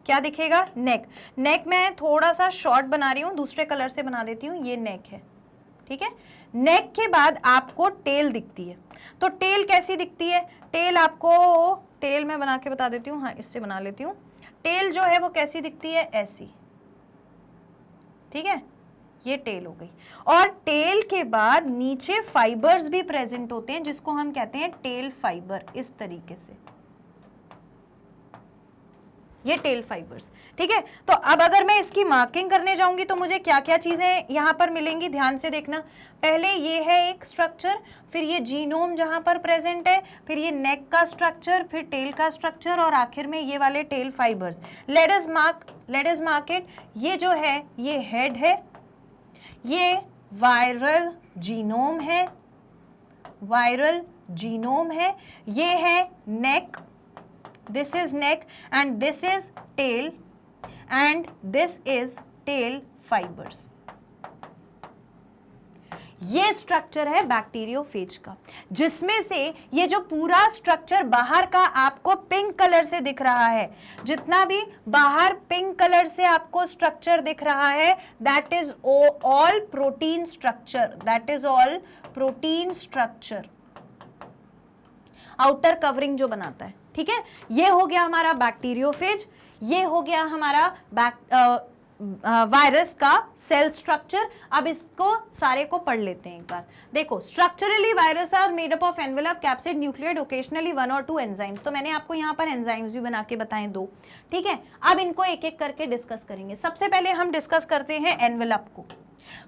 क्या दिखेगा? नेक। नेक मैं थोड़ा सा शॉर्ट बना रही हूं, दूसरे कलर से बना देती हूं, ये नेक है। ठीक है, नेक के बाद आपको टेल दिखती है। तो टेल कैसी दिखती है? टेल आपको, टेल मैं बना के बता देती हूँ, हाँ इससे बना लेती हूँ। टेल जो है वो कैसी दिखती है? ऐसी। ठीक है, ये टेल हो गई। और टेल के बाद नीचे फाइबर्स भी प्रेजेंट होते हैं जिसको हम कहते हैं टेल फाइबर, इस तरीके से, ये टेल फाइबर्स। ठीक है, तो अब अगर मैं इसकी मार्किंग करने जाऊंगी तो मुझे क्या क्या चीजें यहां पर मिलेंगी, ध्यान से देखना। पहले ये है एक स्ट्रक्चर, फिर ये जीनोम जहां पर प्रेजेंट है, फिर ये नेक का स्ट्रक्चर, फिर टेल का स्ट्रक्चर और आखिर में ये वाले tell fibres. Let us mark it. ये जो है ये हेड है, ये वायरल जीनोम है, वायरल जीनोम है, ये है नेक, this is neck and this is tail and this is tail fibers। ये स्ट्रक्चर है बैक्टीरियोफेज का, जिसमें से ये जो पूरा स्ट्रक्चर बाहर का आपको पिंक कलर से दिख रहा है, जितना भी बाहर पिंक कलर से आपको स्ट्रक्चर दिख रहा है, that is all protein structure, that is all protein structure, outer covering जो बनाता है। ठीक है, ये हो गया हमारा बैक्टीरियोफेज, ये हो गया हमारा वायरस का सेल स्ट्रक्चर। अब इसको सारे को पढ़ लेते हैं एक बार। देखो, structurally virus are made up of envelope, capsid, nucleoid, occasionally 1 और 2 एंजाइम्स। तो मैंने आपको यहाँ पर एंजाइम्स भी बना के बताए 2। ठीक है, अब इनको एक एक करके डिस्कस करेंगे। सबसे पहले हम डिस्कस करते हैं एनवेलप को।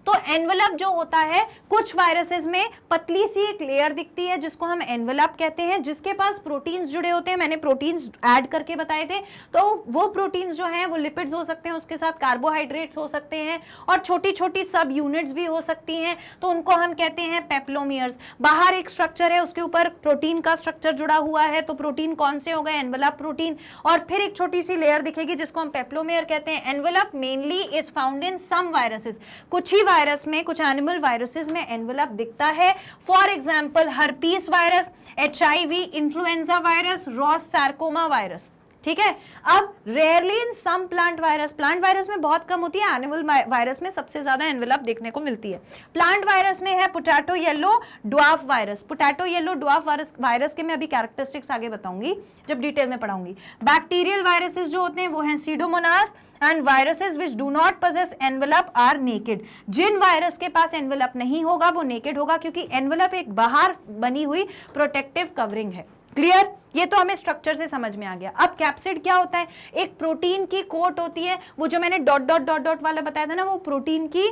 तो एनवेलप जो होता है, कुछ वायरसेस में पतली सी एक लेयर दिखती है जिसको हम एनवेलप कहते हैं, जिसके पास प्रोटीन्स जुड़े होते हैं। मैंने प्रोटीन्स ऐड करके बताए थे। तो वो प्रोटीन्स जो हैं वो लिपिड्स हो सकते हैं, उसके साथ कार्बोहाइड्रेट्स हो सकते हैं और छोटी छोटी सब यूनिट्स भी हो सकती हैं, तो उनको हम कहते हैं पेप्लोमियर्स। बाहर एक स्ट्रक्चर है, उसके ऊपर प्रोटीन का स्ट्रक्चर जुड़ा हुआ है, तो प्रोटीन कौन से हो गए? Envelope protein. और फिर एक छोटी सी लेयर दिखेगी जिसको हम पेप्लोमियर कहते हैं। Envelope mainly is found in some viruses, कुछ ही वायरस में, कुछ एनिमल वायरसेस में एनवेलप दिखता है। For example herpes virus, HIV, influenza virus, Ross sarcoma virus, ठीक है। अब रेयरली इन सम प्लांट वायरस में बहुत कम होती है, एनिमल वायरस में सबसे ज्यादा एनवेलप देखने को मिलती है। प्लांट वायरस में है potato yellow dwarf virus. Potato yellow dwarf virus के मैं अभी कैरेक्टरिस्टिक्स आगे बताऊंगी जब डिटेल में पढ़ाऊंगी। बैक्टीरियल वायरसेस जो होते हैं वो हैं pseudomonas and viruses which do not possess envelope are naked. जिन वायरस के पास एनवेलप नहीं होगा वो नेकेड होगा, क्योंकि एनवेलप एक बाहर बनी हुई प्रोटेक्टिव कवरिंग है। क्लियर? ये तो हमें स्ट्रक्चर से समझ में आ गया। अब कैप्सिड क्या होता है? एक प्रोटीन की कोट होती है, वो जो मैंने डॉट डॉट डॉट डॉट वाला बताया था ना, वो प्रोटीन की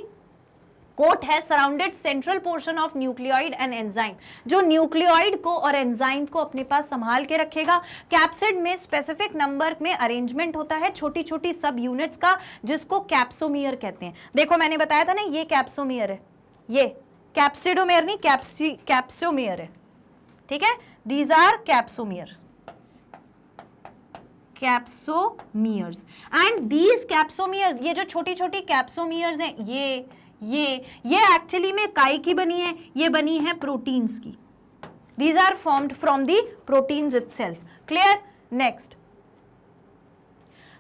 कोट है surrounded central portion of nucleoid and enzyme, जो न्यूक्लियोइड को और एंजाइम को अपने पास संभाल के रखेगा। कैप्सिड में स्पेसिफिक नंबर में अरेंजमेंट होता है छोटी छोटी सब यूनिट्स का, जिसको कैप्सोमियर कहते हैं। देखो मैंने बताया था ना, ये कैप्सोमियर है, ये कैप्सिडोमियर नहीं, कैप्सोमियर है, ठीक है। These are capsomeres. Capsomeres. And these capsomeres, ये जो छोटी छोटी capsomeres हैं, ये एक्चुअली में काई की बनी है, ये बनी है प्रोटीन्स की। These are formed from the proteins itself. Clear? Next.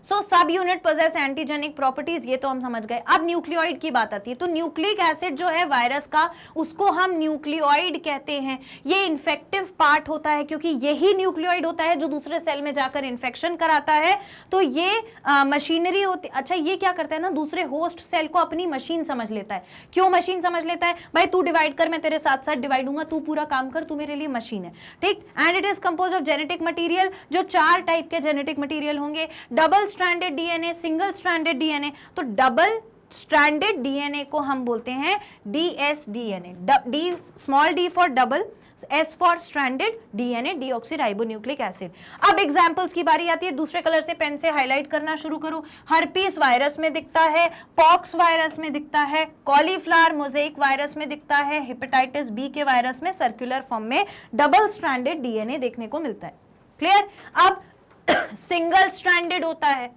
सो सब यूनिट पोजेस एंटीजेनिक प्रॉपर्टीज, ये तो हम समझ गए। अब न्यूक्लियोइड की बात आती है, तो न्यूक्लिक एसिड जो है वायरस का, उसको हम न्यूक्लियोइड कहते हैं। ये इन्फेक्टिव पार्ट होता है, क्योंकि यही न्यूक्लियोइड होता है जो दूसरे सेल में जाकर इन्फेक्शन कराता है। तो ये मशीनरी होती, अच्छा ये क्या करता है ना, दूसरे होस्ट सेल को अपनी मशीन समझ लेता है। क्यों मशीन समझ लेता है? भाई तू डिवाइड कर, मैं तेरे साथ साथ डिवाइड दूंगा, तू पूरा काम कर, तू मेरे लिए मशीन है, ठीक। And it is compose of genetic material, जो 4 टाइप के जेनेटिक मटीरियल होंगे। Double stranded DNA, single stranded DNA. तो डबल स्ट्रैंडेड डीएनए को हम बोलते हैं dsDNA, D small D for double, S for stranded DNA, deoxyribonucleic acid. अब एग्जांपल्स की बारी आती है, दूसरे कलर से पेन से हाईलाइट करना शुरू करो। हर्पीस वायरस में दिखता है, पॉक्स वायरस में दिखता है, कॉलीफ्लावर मोज़ेक वायरस में दिखता है, हेपेटाइटिस बी के वायरस में सर्कुलर फॉर्म में डबल स्ट्रैंडेड डीएनए देखने को मिलता है। क्लियर? अब सिंगल स्ट्रैंडेड होता है,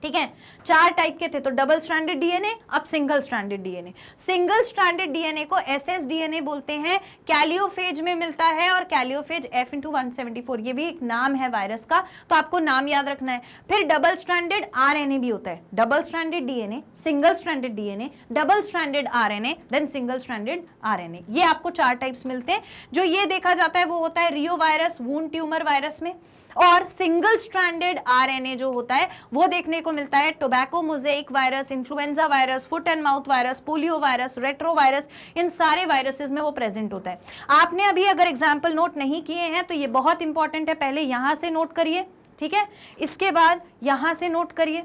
ठीक है। 4 टाइप के थे, तो डबल स्ट्रैंडेड डीएनए, अब single stranded DNA. Single stranded DNA को एसएसडीएनए बोलते हैं, कैलियोफेज में मिलता है, और कैलियोफेज F/174, ये भी एक नाम है वायरस का, तो आपको नाम याद रखना है। फिर डबल स्ट्रैंडेड आरएनए भी होता है, double stranded DNA, single stranded DNA, double stranded RNA, then single stranded RNA. ये आपको 4 टाइप्स मिलते हैं। जो ये देखा जाता है वो होता है रियो वायरस, वूंड ट्यूमर वायरस में, और सिंगल स्ट्रैंडेड आरएनए जो होता है वो देखने को मिलता है tobacco mosaic virus, influenza virus, foot and mouth virus, polio virus, retro virus, इन सारे वायरसेस में वो प्रेजेंट होता है। आपने अभी अगर एग्जाम्पल नोट नहीं किए हैं तो ये बहुत इंपॉर्टेंट है, पहले यहां से नोट करिए, ठीक है, इसके बाद यहां से नोट करिए।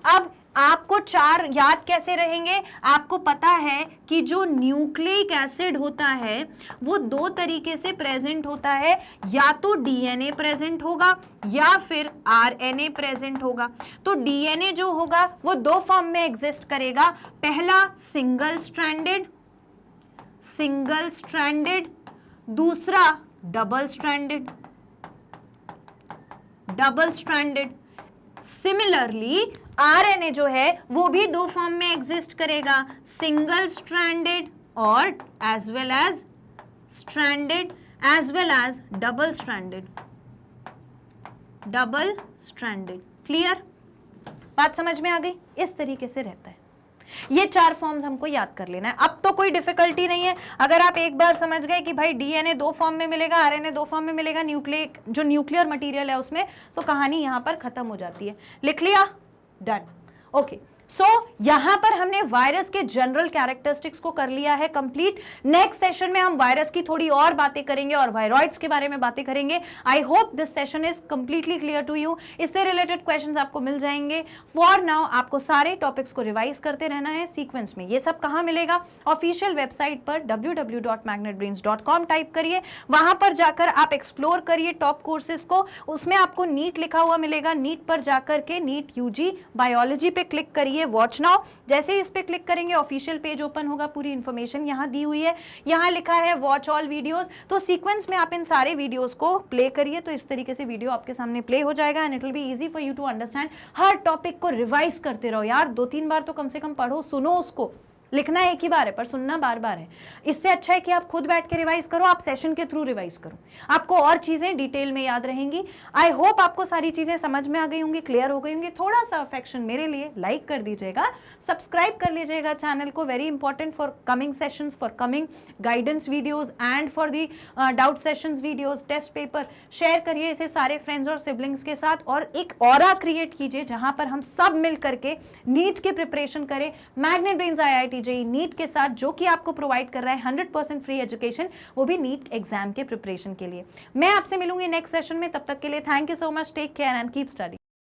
अब आपको 4 याद कैसे रहेंगे? आपको पता है कि जो न्यूक्लिक एसिड होता है वो 2 तरीके से प्रेजेंट होता है, या तो डीएनए प्रेजेंट होगा या फिर आरएनए प्रेजेंट होगा। तो डीएनए जो होगा वो 2 फॉर्म में एग्जिस्ट करेगा। पहला सिंगल स्ट्रैंडेड, दूसरा डबल स्ट्रैंडेड। सिमिलरली आरएनए जो है वो भी 2 फॉर्म में एग्जिस्ट करेगा, सिंगल स्ट्रैंडेड और as well as double stranded. Clear? बात समझ में आ गई? इस तरीके से रहता है। ये 4 फॉर्म्स हमको याद कर लेना है। अब तो कोई डिफिकल्टी नहीं है, अगर आप एक बार समझ गए कि भाई डीएनए 2 फॉर्म में मिलेगा, आरएनए 2 फॉर्म में मिलेगा, जो न्यूक्लियर मटेरियल है उसमें, तो कहानी यहां पर खत्म हो जाती है। लिख लिया? डन। ओके, सो यहां पर हमने वायरस के जनरल कैरेक्टरिस्टिक्स को कर लिया है कंप्लीट। नेक्स्ट सेशन में हम वायरस की थोड़ी और बातें करेंगे और वायरॉइड्स के बारे में बातें करेंगे। I hope this session is completely clear to you. इससे रिलेटेड क्वेश्चंस आपको मिल जाएंगे। फॉर नाउ आपको सारे टॉपिक्स को रिवाइज करते रहना है सीक्वेंस में। ये सब कहां मिलेगा? ऑफिशियल वेबसाइट पर www.magnetbrains.com टाइप करिए, वहां पर जाकर आप एक्सप्लोर करिए टॉप कोर्सेज को। उसमें आपको नीट लिखा हुआ मिलेगा, नीट पर जाकर के नीट यूजी बायोलॉजी पे क्लिक करिए, वॉच नाउ। जैसे इस पे क्लिक करेंगे ऑफिशियल पेज ओपन होगा, पूरी इंफॉर्मेशन यहां दी हुई है, यहां लिखा है वॉच ऑल वीडियोस। तो सीक्वेंस में आप इन सारे वीडियोस को प्ले करिए, तो इस तरीके से वीडियो आपके सामने प्ले हो जाएगा and it will be easy for you to understand. हर टॉपिक को रिवाइज करते रहो यार, 2-3 बार तो कम से कम पढ़ो, सुनो उसको, लिखना एक ही बार है पर सुनना बार बार है। इससे अच्छा है कि आप खुद बैठ के रिवाइज करो, आप सेशन के थ्रू रिवाइज करो, आपको और चीजें डिटेल में याद रहेंगी। आई होप आपको सारी चीजें समझ में आ गई होंगी, क्लियर हो गई होंगी। थोड़ा सा अफेक्शन मेरे लिए, लाइक कर दीजिएगा, सब्सक्राइब कर लीजिएगा चैनल को, very important for coming sessions, for coming guidance videos and for the doubt sessions videos, test paper. Share करिए इसे सारे फ्रेंड्स और सिबलिंग्स के साथ और एक ऑरा क्रिएट कीजिए जहां पर हम सब मिल करके नीट की प्रिपरेशन करें। Magnet Brains IIT JEE NEET के साथ, जो कि आपको प्रोवाइड कर रहा है 100% फ्री एजुकेशन, वो भी नीट एग्जाम के प्रिपरेशन के लिए। मैं आपसे मिलूंगी नेक्स्ट सेशन में, तब तक के लिए thank you so much, take care and keep study.